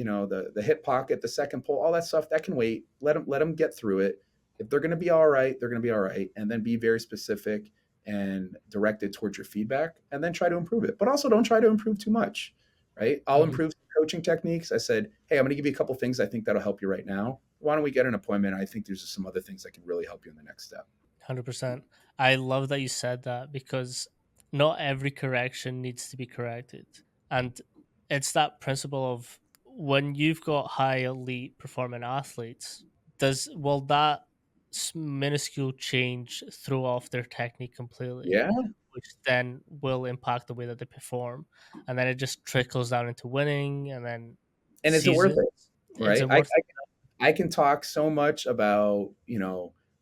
hip pocket, the second pull, all that stuff that can wait. Let them get through it. If they're going to be all right, they're going to be all right. And then be very specific and directed towards your feedback, and then try to improve it. But also don't try to improve too much, right? I'll mhm. improve coaching techniques. I said, hey, I'm going to give you a couple things I think that'll help you right now. Why don't we get an appointment? I think there's some other things that can really help you in the next step. 100%. I love that you said that, because not every correction needs to be corrected. And it's that principle of, when you've got high elite performing athletes, will that minuscule change throw off their technique completely, Yeah. which then will impact the way that they perform. And then it just trickles down into winning, and then And is it worth it? seasons. Is Right. it I, worth I can talk so much about,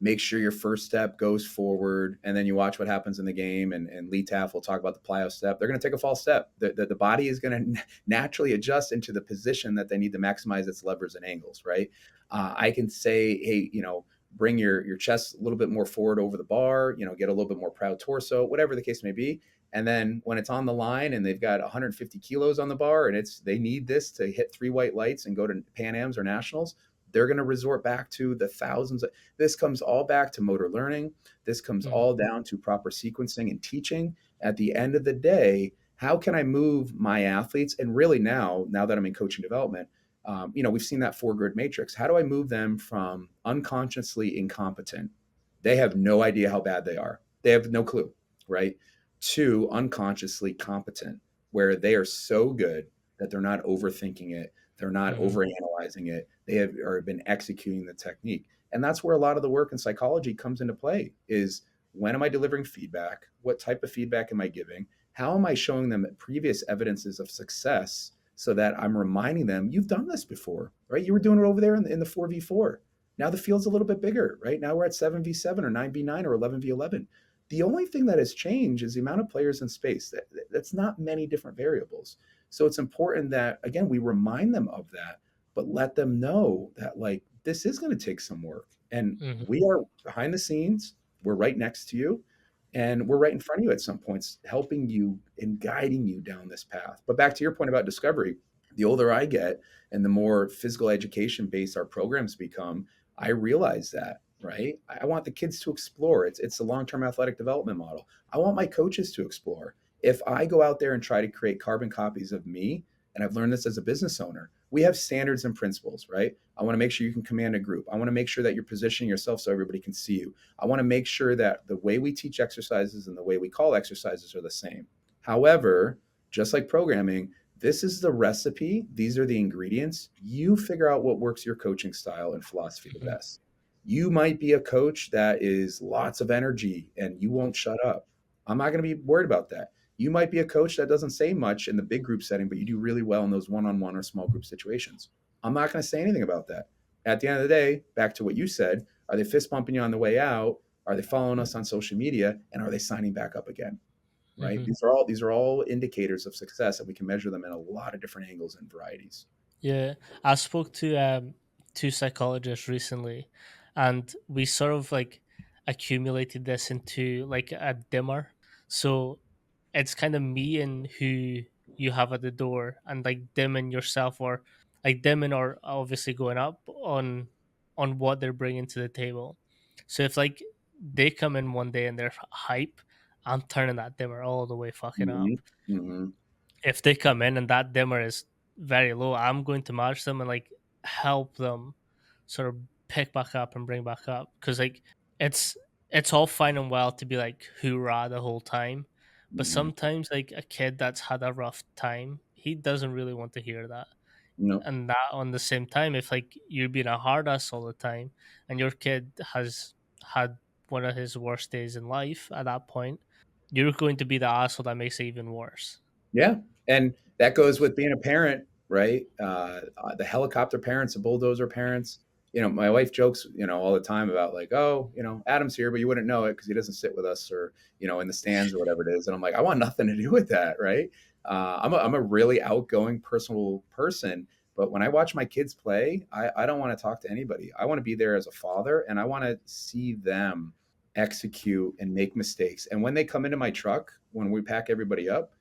make sure your first step goes forward and then you watch what happens in the game. And Lee Taff will talk about the plyo step. They're going to take a false step. The body is going to naturally adjust into the position that they need to maximize its levers and angles, right? I can say, hey, bring your chest a little bit more forward over the bar, get a little bit more proud torso, whatever the case may be. And then when it's on the line and they've got 150 kilos on the bar and they need this to hit 3 white lights and go to Pan Ams or Nationals, they're going to resort back to the thousands of, this comes all back to motor learning. This comes Mhm, all down to proper sequencing and teaching. At the end of the day, how can I move my athletes? And really now that I'm in coaching development, we've seen that 4 grid matrix. How do I move them from unconsciously incompetent? They have no idea how bad they are. They have no clue, right? To unconsciously competent, where they are so good that they're not overthinking it. They're not mhm, overanalyzing it. They have or been executing the technique. And that's where a lot of the work in psychology comes into play is, when am I delivering feedback? What type of feedback am I giving? How am I showing them previous evidences of success so that I'm reminding them, you've done this before, right? You were doing it over there in the 4v4. Now the field's a little bit bigger, right? Now we're at 7v7 or 9v9 or 11v11. The only thing that has changed is the amount of players in space. That's not many different variables. So it's important that, again, we remind them of that, but let them know that, like, this is going to take some work. And mhm. we are behind the scenes. We're right next to you. And we're right in front of you at some points, helping you and guiding you down this path. But back to your point about discovery, the older I get and the more physical education based our programs become, I realize that, right? I want the kids to explore. It's the long term athletic development model. I want my coaches to explore. If I go out there and try to create carbon copies of me, and I've learned this as a business owner, We have standards and principles, right? I want to make sure you can command a group. I want to make sure that you're positioning yourself so everybody can see you. I want to make sure that the way we teach exercises and the way we call exercises are the same. However, just like programming, this is the recipe. These are the ingredients. You figure out what works your coaching style and philosophy the Mhm. best. You might be a coach that is lots of energy and you won't shut up. I'm not going to be worried about that. You might be a coach that doesn't say much in the big group setting, but you do really well in those one on one or small group situations. I'm not going to say anything about that. At the end of the day, back to what you said, are they fist bumping you on the way out? Are they following us on social media? And are they signing back up again? Right? Mhm. These are all indicators of success, and we can measure them in a lot of different angles and varieties. Yeah, I spoke to two psychologists recently, and we sort of like accumulated this into like a dimmer. So it's kind of me and who you have at the door, and like dimming yourself, or like dimming or obviously going up on what they're bringing to the table. So if like they come in one day and they're hype, I'm turning that dimmer all the way fucking Mm-hmm. up. Mm-hmm. If they come in and that dimmer is very low, I'm going to match them and like help them sort of pick back up and bring back up. Because like it's it's all fine and well to be like hoorah the whole time, but Mm-hmm. sometimes like a kid that's had a rough time, he doesn't really want to hear that. No. And that on the same time, if like you're being a hard ass all the time and your kid has had one of his worst days in life at that point, you're going to be the asshole that makes it even worse. Yeah, and that goes with being a parent, right? The helicopter parents, the bulldozer parents. My wife jokes, all the time about like, oh, Adam's here, but you wouldn't know it because he doesn't sit with us, or in the stands or whatever it is. And I'm like, I want nothing to do with that, right? I'm a really outgoing, personal person, but when I watch my kids play, I don't want to talk to anybody. I want to be there as a father, and I want to see them execute and make mistakes. And when they come into my truck, when we pack everybody up,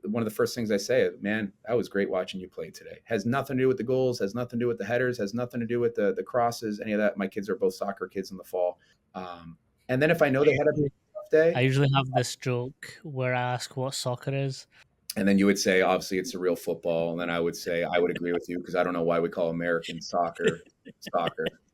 one of the first things I say is, man, that was great watching you play today. Has nothing to do with the goals, has nothing to do with the headers, has nothing to do with the crosses, any of that. My kids are both soccer kids in the fall. Um, and then if I know I they had a usually, tough day, I usually have this joke where I ask what soccer is. and then you would say, obviously, it's a real football. And then I would say, I would agree with you because I don't know why we call American soccer,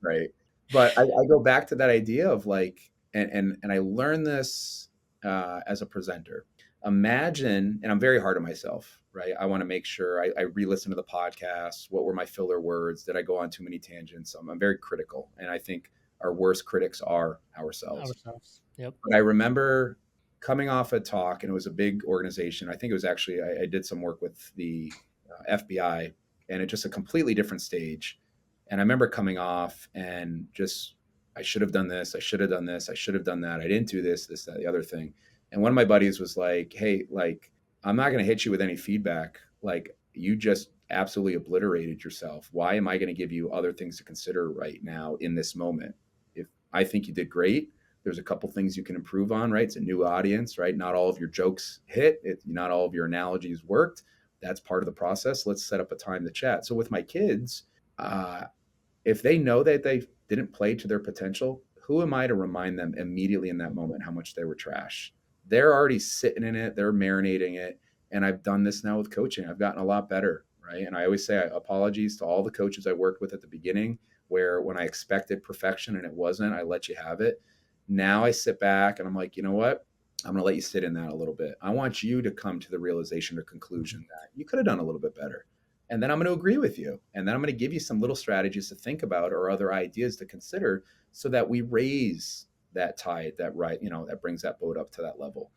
right? But I go back to that idea of like, and I learned this as a presenter. Imagine, and I'm very hard on myself, right? I want to make sure I re-listen to the podcast. What were my filler words? Did I go on too many tangents? I'm very critical, and I think our worst critics are ourselves. Ourselves. Yep. But I remember coming off a talk, and it was a big organization. I think it was actually, I did some work with the FBI, and it's just a completely different stage. And I remember coming off and just, I should have done this. I should have done this. I should have done that. I didn't do this, that, the other thing. And one of my buddies was like, hey, like, I'm not going to hit you with any feedback. Like, you just absolutely obliterated yourself. Why am I going to give you other things to consider right now in this moment? If I think you did great, there's a couple things you can improve on, right? It's a new audience, right? Not all of your jokes hit, not all of your analogies worked. That's part of the process. Let's set up a time to chat. So with my kids, uh, if they know that they didn't play to their potential, who am I to remind them immediately in that moment how much they were trash? They're already sitting in it, they're marinating it. And I've done this now with coaching. I've gotten a lot better, right? And I always say apologies to all the coaches I worked with at the beginning, where when I expected perfection and it wasn't, I let you have it. Now I sit back and I'm like, you know what? I'm going to let you sit in that a little bit. I want you to come to the realization or conclusion that you could have done a little bit better. And then I'm going to agree with you. And then I'm going to give you some little strategies to think about or other ideas to consider so that we raise that tide, that right, that brings that boat up to that level.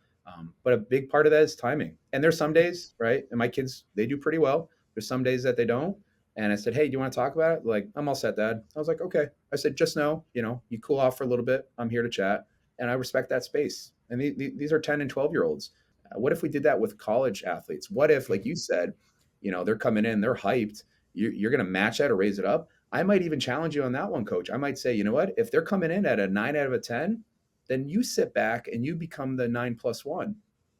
But a big part of that is timing. And there's some days, right? And my kids, they do pretty well. There's some days that they don't. And I said, hey, do you want to talk about it? Like, I'm all set, Dad. I was like, okay. I said, just know, you cool off for a little bit. I'm here to chat. And I respect that space. And these are 10 and 12-year-olds. What if we did that with college athletes? What if, like you said, they're coming in, they're hyped. You're going to match that or raise it up. I might even challenge you on that one, coach. I might say, you know what? If they're coming in at a 9 out of a 10, then you sit back and you become the 9+1.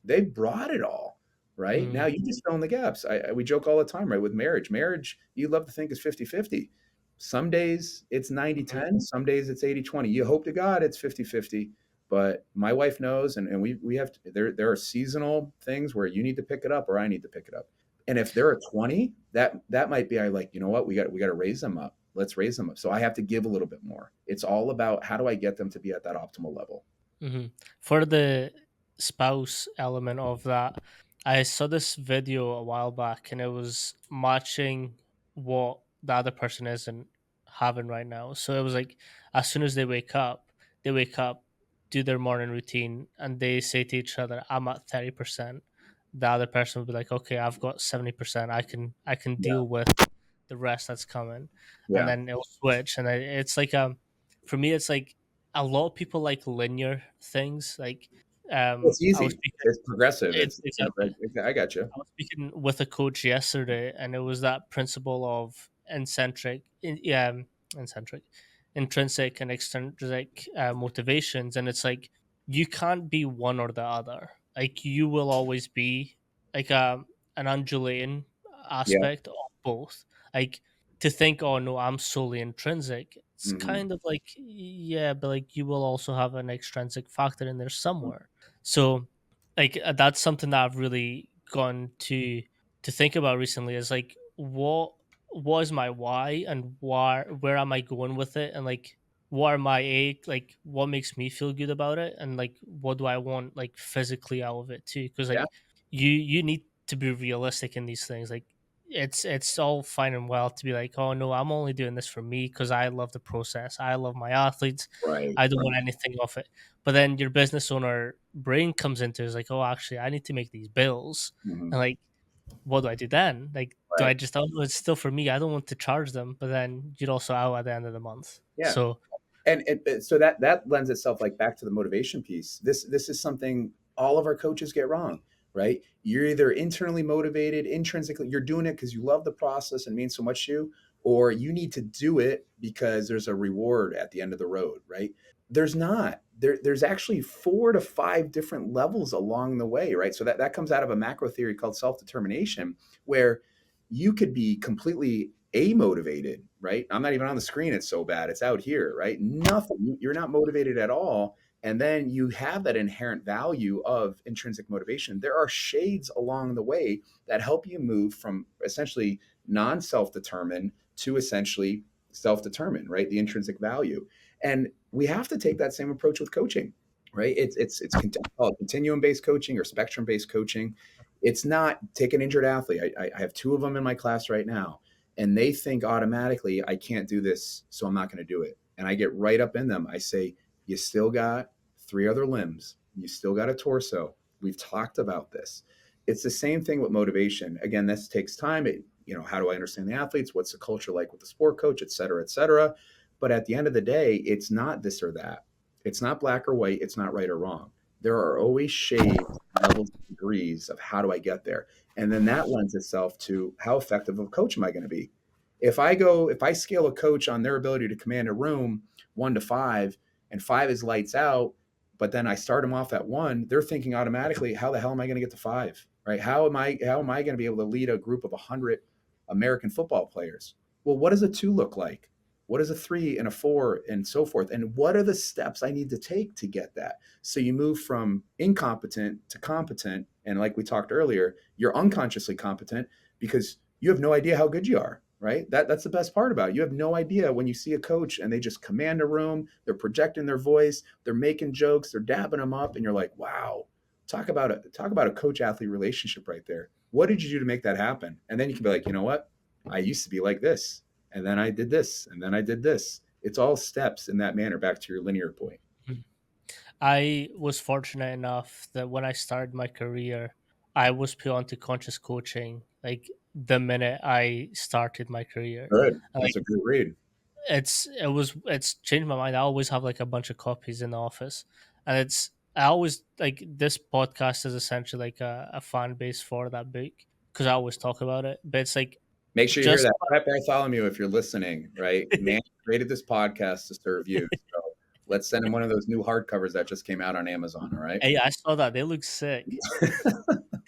They've brought it all, right? Now Mm, you just fill in the gaps. We joke all the time, right? With marriage, you love to think is 50-50. Some days it's 90 mhm. 10. Some days it's 80-20. You hope to God it's 50-50. But my wife knows, and we have to, there are seasonal things where you need to pick it up or I need to pick it up. And if they're a 20, that might be I like, you know what, we got to raise them up. Let's raise them up. So I have to give a little bit more. It's all about how do I get them to be at that optimal level. Hmm. For the spouse element of that, I saw this video a while back, and it was matching what the other person isn't having right now. So it was like, as soon as they wake up, do their morning routine, and they say to each other, "I'm at 30%." The other person will be like, "Okay, I've got 70%. I can Yeah. deal with the rest that's coming," and Yeah. then it'll switch, and it's like for me, it's like a lot of people like linear things. Like, It's I was easy. speaking. It's progressive. It's It's exactly. I got you. I was speaking with a coach yesterday, and it was that principle of incentric, intrinsic and extrinsic motivations, and it's like you can't be one or the other. Like you will always be like an undulating Yeah. aspect of both. Like to think, oh no, I'm solely intrinsic. It's Hmm. kind of like yeah, but like you will also have an extrinsic factor in there somewhere. So like that's something that I've really gone to think about recently is like what is my why and where am I going with it, and like what are my like what makes me feel good about it, and like what do I want like physically out of it too, because Yeah. like you need to be realistic in these things. Like it's all fine and well to be like, oh no, I'm only doing this for me because I love the process, I love my athletes, Right. I don't Right. want anything off it. But then your business owner brain comes into is like, oh, actually, I need to make these bills, Hmm. and like, what do I do then? Like, do I Right. just, oh, no, it's still for me. I don't want to charge them, but then you're also out at the end of the month. Yeah. So, And so that lends itself like back to the motivation piece. This is something all of our coaches get wrong, right? You're either internally motivated, intrinsically, you're doing it because you love the process and means so much to you, or you need to do it because there's a reward at the end of the road, right? There's not. There's actually 4 to 5 different levels along the way, right? So that comes out of a macro theory called self-determination, where you could be completely amotivated, right? I'm not even on the screen. It's so bad. It's out here, right? Nothing. You're not motivated at all. And then you have that inherent value of intrinsic motivation. There are shades along the way that help you move from essentially non self determined to essentially self determined, right? The intrinsic value. And we have to take that same approach with coaching, right? It's called continuum based coaching or spectrum based coaching. It's not take an injured athlete. I have 2 of them in my class right now, and they think automatically I can't do this, so I'm not going to do it. And I get right up in them. I say, you still got 3 other limbs. You still got a torso. We've talked about this. It's the same thing with motivation. Again, this takes time. How do I understand the athletes? What's the culture like with the sport coach, et cetera, et cetera. But at the end of the day, it's not this or that. It's not black or white. It's not right or wrong. There are always shades, levels, degrees of how do I get there. And then that lends itself to how effective of a coach am I going to be? If I scale a coach on their ability to command a room 1 to 5, and 5 is lights out, but then I start them off at 1, they're thinking automatically, how the hell am I going to get to 5? Right? How am I going to be able to lead a group of 100 American football players? Well, what does a 2 look like? What is a 3 and a 4 and so forth? And what are the steps I need to take to get that? So you move from incompetent to competent. And like we talked earlier, you're unconsciously competent because you have no idea how good you are, right? That's the best part about it. You have no idea when you see a coach and they just command a room, they're projecting their voice, they're making jokes, they're dabbing them up, and you're like, wow, talk about a coach athlete relationship right there. What did you do to make that happen? And then you can be like, you know what? I used to be like this, and then I did this, and then I did this. It's all steps in that manner. Back to your linear point. I was fortunate enough that when I started my career, I was put onto conscious coaching like the minute I started my career. Good. Like That's a good read. it's changed my mind. I always have like a bunch of copies in the office, and it's I always like this podcast is essentially like a fan base for that book because I always talk about it. But it's like Make sure you hear just that. Pat Bartholomew, if you're listening, right? Man created this podcast to serve you. So let's send him one of those new hardcovers that just came out on Amazon. All right. hey, I saw that they look sick.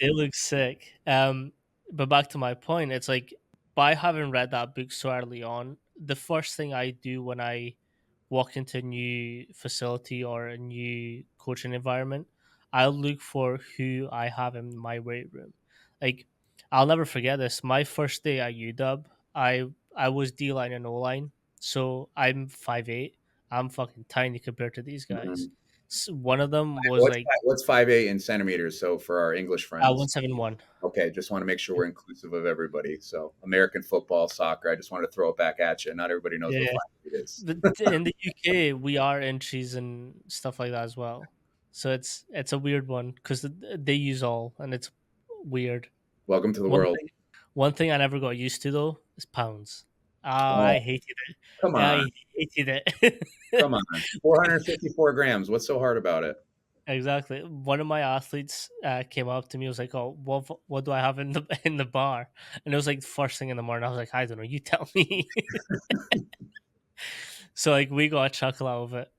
They look sick. But back to my point, it's like by having read that book so early on, the first thing I do when I walk into a new facility or a new coaching environment, I'll look for who I have in my weight room. Like I'll never forget this. My first day at UW, I was D line and O line, so I'm 5'8". I'm fucking tiny compared to these guys. Mhm. One of them was like What's 5'8" in centimeters? So for our English friends, 171. okay, just want to make sure we're inclusive of everybody. So American football, soccer. I just wanted to throw it back at you. Not everybody knows what Yeah, 5'8" is. but in the UK we are inches and stuff like that as well. So it's a weird one because they use all, and it's weird. Welcome to the One world. thing, one thing I never got used to though is pounds. Ah, I Oh, hated it. come on, I hated it. come on. 454 grams. What's so hard about it? Exactly. One of my athletes came up to me. Was like, "Oh, what do I have in the in the bar?" And it was like first thing in the morning. I was like, "I don't know. You tell me." So like we got a chuckle out of it.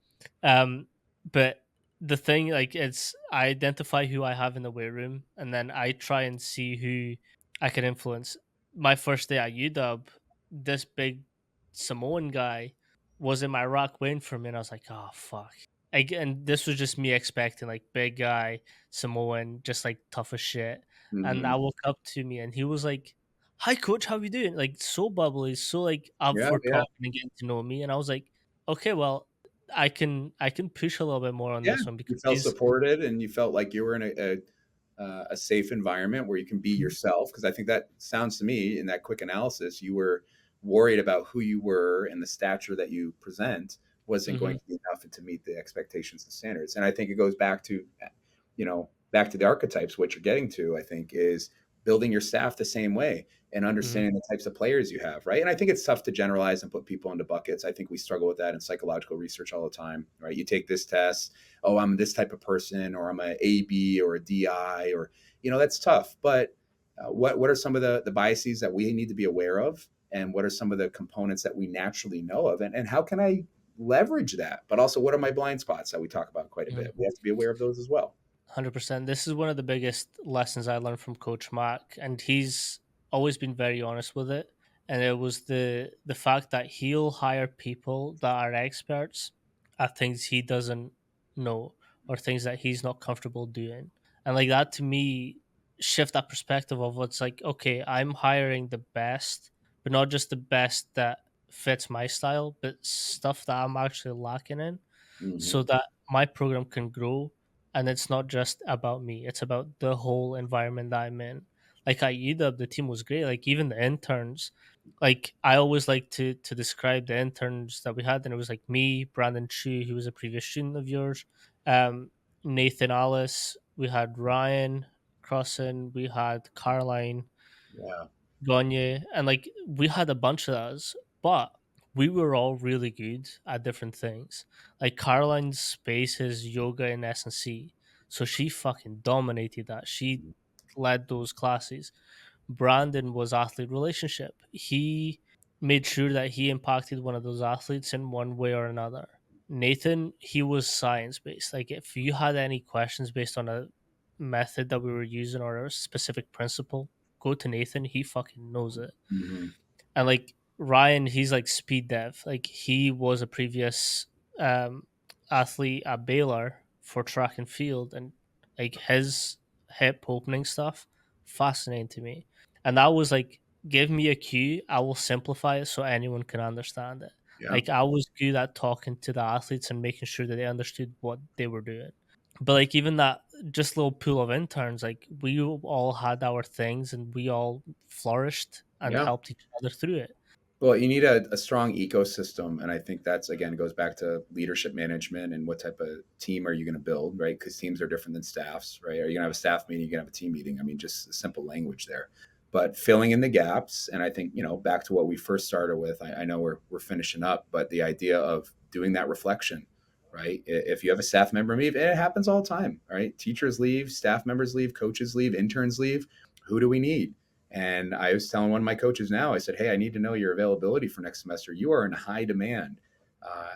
But the thing, like, it's I identify who I have in the weight room, and then I try and see who I can influence. My first day at UW, this big Samoan guy was in my rack waiting for me, and I was like, "Oh fuck!" And this was just me expecting like big guy Samoan, just like tough as shit. And Hmm. I woke up to me, and he was like, "Hi, coach, how you doing?" Like so bubbly, so like up Yeah, for yeah, talking and getting to know me. And I was like, "Okay, well, I can push a little bit more on yeah. this one You because felt he's." supported, and you felt like you were in a safe environment where you can be yourself. Because I think that sounds to me, in that quick analysis, you were worried about who you were and the stature that you present wasn't going Mhm, to be enough to meet the expectations and standards. And I think it goes back to, back to the archetypes. What you're getting to, I think, is building your staff the same way and mhm, understanding the types of players you have, right? And I think it's tough to generalize and put people into buckets. I think we struggle with that in psychological research all the time, right? You take this test, oh, I'm this type of person, or I'm a AB or a DI, or that's tough. But what are some of the biases that we need to be aware of, and what are some of the components that we naturally know of, and how can I leverage that? But also, what are my blind spots that we talk about quite a mhm. bit? We have to be aware of those as well. 100%. This is one of the biggest lessons I learned from Coach Mack, and he's always been very honest with it. And it was the fact that he'll hire people that are experts at things he doesn't know, or things that he's not comfortable doing. And like that, to me, shift that perspective of what's like, okay, I'm hiring the best, but not just the best that fits my style, but stuff that I'm actually lacking in, so Hmm. that my program can grow. And it's not just about me, it's about the whole environment that I'm in. Like at UW, the team was great. Like even the interns, like I always like to describe the interns that we had, and it was like me, Brandon Chu, who was a previous student of yours, um, Nathan Alice, we had Ryan Crossan, we had Caroline Yeah, Gagne, and like we had a bunch of those, but we were all really good at different things. Like Caroline's space is yoga and S&C, so she fucking dominated that. She led those classes. Brandon was athlete relationship. He made sure that he impacted one of those athletes in one way or another. Nathan, he was science based. Like if you had any questions based on a method that we were using or a specific principle, go to Nathan. He fucking knows it. hmm, And like Ryan, he's like speed dev. Like he was a previous um, athlete at Baylor for track and field, and like his hip opening stuff, fascinating to me. And that was like, give me a cue, I will simplify it so anyone can understand it. yeah, Like I was good at talking to the athletes and making sure that they understood what they were doing. But like even that just little pool of interns, like we all had our things and we all flourished and yeah. helped each other through it. Well, you need a strong ecosystem, and I think that's again goes back to leadership management and what type of team are you going to build, right? Because teams are different than staffs, right? Are you going to have a staff meeting? You're going to have a team meeting. I mean, just simple language there, but filling in the gaps. And I think back to what we first started with. I know we're finishing up, but the idea of doing that reflection, right? If you have a staff member leave, it happens all the time, right? Teachers leave, staff members leave, coaches leave, interns leave. Who do we need? And I was telling one of my coaches now, I said, hey, I need to know your availability for next semester. You are in high demand.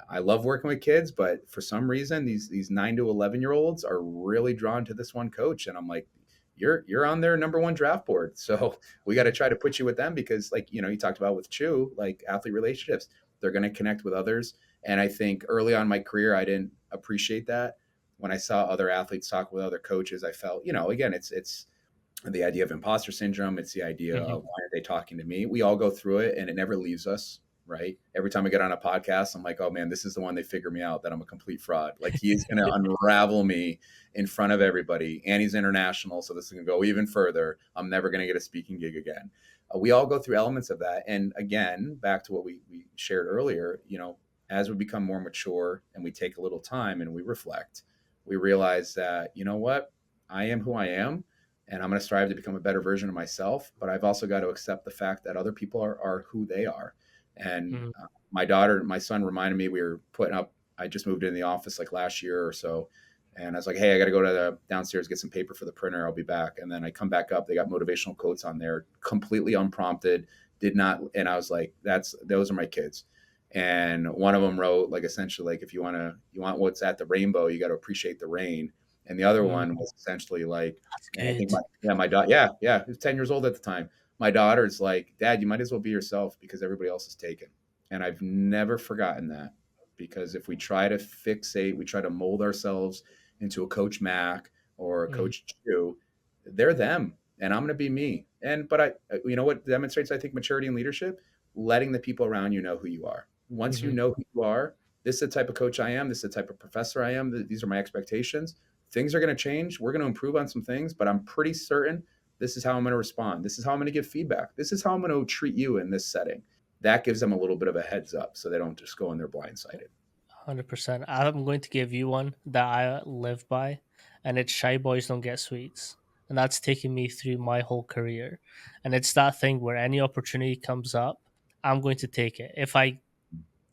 I love working with kids, but for some reason, these 9 to 11-year-olds are really drawn to this one coach. And I'm like, you're on their number one draft board. So we got to try to put you with them because, like, you talked about with Chu, like athlete relationships, they're going to connect with others. And I think early on in my career, I didn't appreciate that. When I saw other athletes talk with other coaches, I felt, again, it's the idea of imposter syndrome. It's the idea Hmm. of why are they talking to me? We all go through it and it never leaves us, right? Every time I get on a podcast, I'm like, oh man, this is the one they figure me out that I'm a complete fraud. Like he is going to unravel me in front of everybody. And he's international. So this is going to go even further. I'm never going to get a speaking gig again. We all go through elements of that. And again, back to what we shared earlier, as we become more mature and we take a little time and we reflect, we realize that, you know what? I am who I am and I'm going to strive to become a better version of myself. But I've also got to accept the fact that other people are who they are. And Hmm. my son reminded me we were putting up. I just moved in the office like last year or so, and I was like, "Hey, I got to go to the downstairs get some paper for the printer. I'll be back." And then I come back up. They got motivational quotes on there, completely unprompted. Did not, and I was like, those are my kids." And one of them wrote like essentially like if you want what's at the rainbow, you got to appreciate the rain. And the other Mm, one was essentially like, that's and I think good. my daughter, yeah, he was 10 years old at the time. My daughter's like, Dad, you might as well be yourself because everybody else is taken. And I've never forgotten that because if we try to fixate, we try to mold ourselves into a Coach Mac or a Mm, Coach Chew, they're them and I'm going to be me. But you know what demonstrates, I think, maturity and leadership? Letting the people around you know who you are. Once you mhm, know who you are, this is the type of coach I am. This is the type of professor I am. These are my expectations. Things are going to change. We're going to improve on some things, but I'm pretty certain this is how I'm going to respond. This is how I'm going to give feedback. This is how I'm going to treat you in this setting. That gives them a little bit of a heads up so they don't just go in there blindsided. 100%. I'm going to give you one that I live by, and it's shy boys don't get sweets. And that's taken me through my whole career. And it's that thing where any opportunity comes up, I'm going to take it.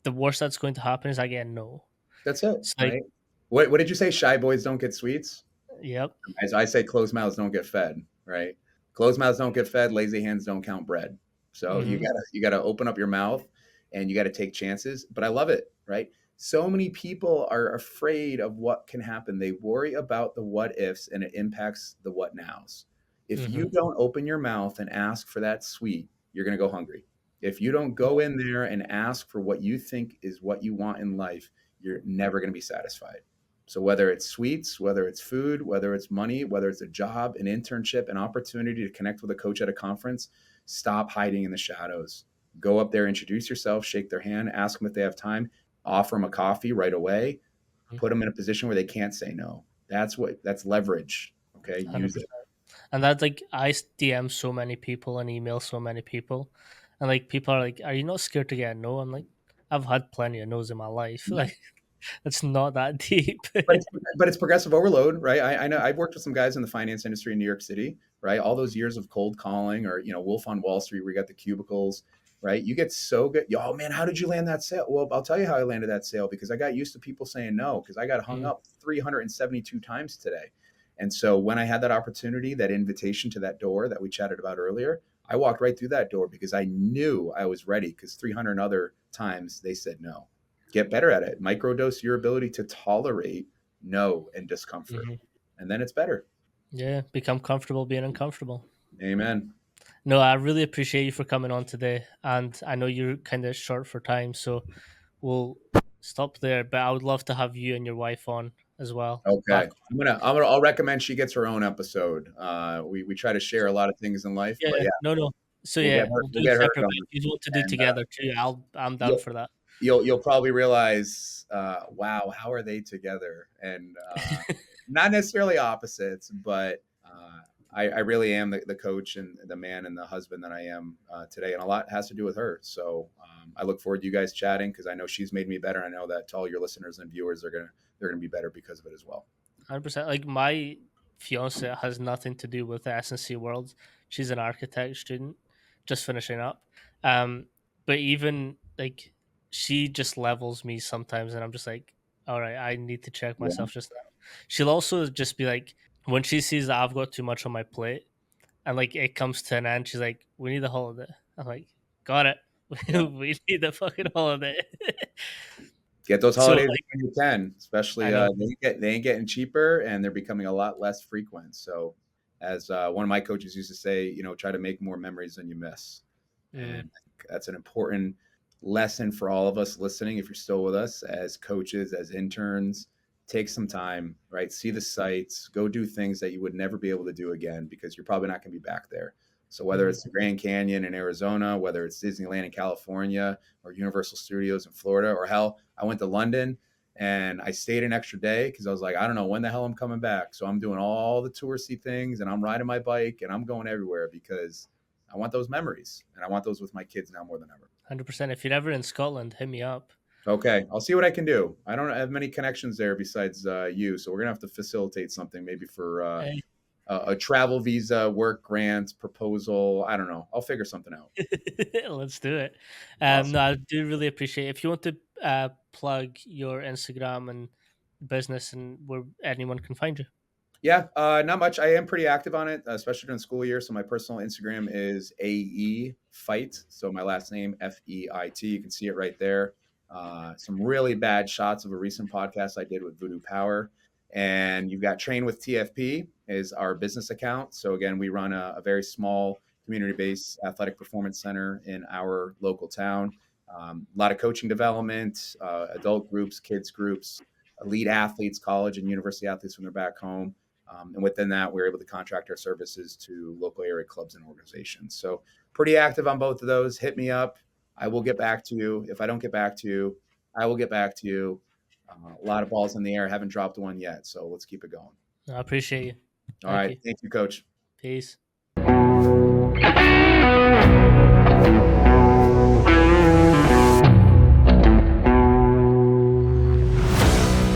The worst that's going to happen is I get a no. That's it, It's like, right? What did you say? Shy boys don't get sweets? yep. As I say, closed mouths don't get fed, right? Closed mouths don't get fed. Lazy hands don't count bread. So Hmm. you gotta open up your mouth and you gotta take chances. But I love it, right? So many people are afraid of what can happen. They worry about the what ifs and it impacts the what nows. If Hmm. you don't open your mouth and ask for that sweet, you're gonna go hungry. If you don't Yeah. go in there and ask for what you think is what you want in life, you're never gonna be satisfied. So whether it's sweets, whether it's food, whether it's money, whether it's a job, an internship, an opportunity to connect with a coach at a conference, stop hiding in the shadows. Go up there, introduce yourself, shake their hand, ask them if they have time, offer them a coffee right away, put them in a position where they can't say no. That's leverage. Okay, use it. 100%. And that's like, DM so many people and email so many people. And like, people are like, are you not scared to get a no? I'm like, I've had plenty of no's in my life. Like, it's not that deep. but it's but it's progressive overload, right? I know I've worked with some guys in the finance industry in New York City, right? All those years of cold calling, or Wolf on Wall Street, where you got the cubicles, right? You get so good. Oh man, how did you land that sale? Well, I'll tell you how I landed that sale because I got used to people saying no because I got hung Mm, up 372 times today. And so when I had that opportunity, that invitation to that door that we chatted about earlier, I walked right through that door because I knew I was ready because 300 other times they said no. Get better at it. Microdose your ability to tolerate no and discomfort. mhm. And then it's better. Yeah, become comfortable being uncomfortable. Amen. No, I really appreciate you for coming on today. And I know you're kind of short for time, so we'll stop there. But I would love to have you and your wife on as well. Back. Okay. I'll recommend she gets her own episode. We try to share a lot of things in life, but Yeah, yeah, no, no. So yeah, we'll do we'll it get her separate. But going. if you want to do And together too, I'm down you'll for that. you'll probably realize, wow, how are they together? And not necessarily opposites, but I really am the coach and the man and the husband that I am today, and a lot has to do with her. So I look forward to you guys chatting because I know she's made me better. I know that to all your listeners and viewers, they're gonna be better because of it as well. 100%. Like, my fiance has nothing to do with the S&C world. She's an architect student, just finishing up. Um, but even like, she just levels me sometimes, and I'm just like, all right, I need to check Yeah, myself just now. She'll also just be like, when she sees that I've got too much on my plate, and like it comes to an end, she's like, "We need a holiday." I'm like, "Got it. yeah. We need a fucking holiday." Get those So holidays like, when you can, I especially know. they ain't getting cheaper and they're becoming a lot less frequent. So, as one of my coaches used to say, try to make more memories than you miss, Mm, and I think that's an important lesson for all of us listening. If you're still with us as coaches, as interns, take some time, right? See the sights, go do things that you would never be able to do again because you're probably not going to be back there. So whether Mhm. it's the Grand Canyon in Arizona, whether it's Disneyland in California, or Universal Studios in Florida, or hell, I went to London and I stayed an extra day because I was like, I don't know when the hell I'm coming back. So I'm doing all the touristy things and I'm riding my bike and I'm going everywhere because I want those memories and I want those with my kids now more than ever. 100%. If you're ever in Scotland, hit me up. Okay, I'll see what I can do. I don't have many connections there besides you, so we're gonna have to facilitate something maybe for Hey. a travel visa, work grant, proposal. I don't know. I'll figure something out. Let's do it. No, Awesome. I do really appreciate it. If you want to plug your Instagram and business and where anyone can find you. Yeah, not much. I am pretty active on it, especially during school year. So my personal Instagram is AE Feit. So my last name Feit. You can see it right there. Some really bad shots of a recent podcast I did with Voodoo Power. And you've got Train with TFP is our business account. So again, we run a very small community-based athletic performance center in our local town. A lot of coaching development, adult groups, kids groups, elite athletes, college and university athletes when they're back home. And within that, we're able to contract our services to local area clubs and organizations. So pretty active on both of those. Hit me up. I will get back to you. If I don't get back to you, I will get back to you. A lot of balls in the air. Haven't dropped one yet. So let's keep it going. No, I appreciate you. All Thank right. you. Thank you, coach. Peace.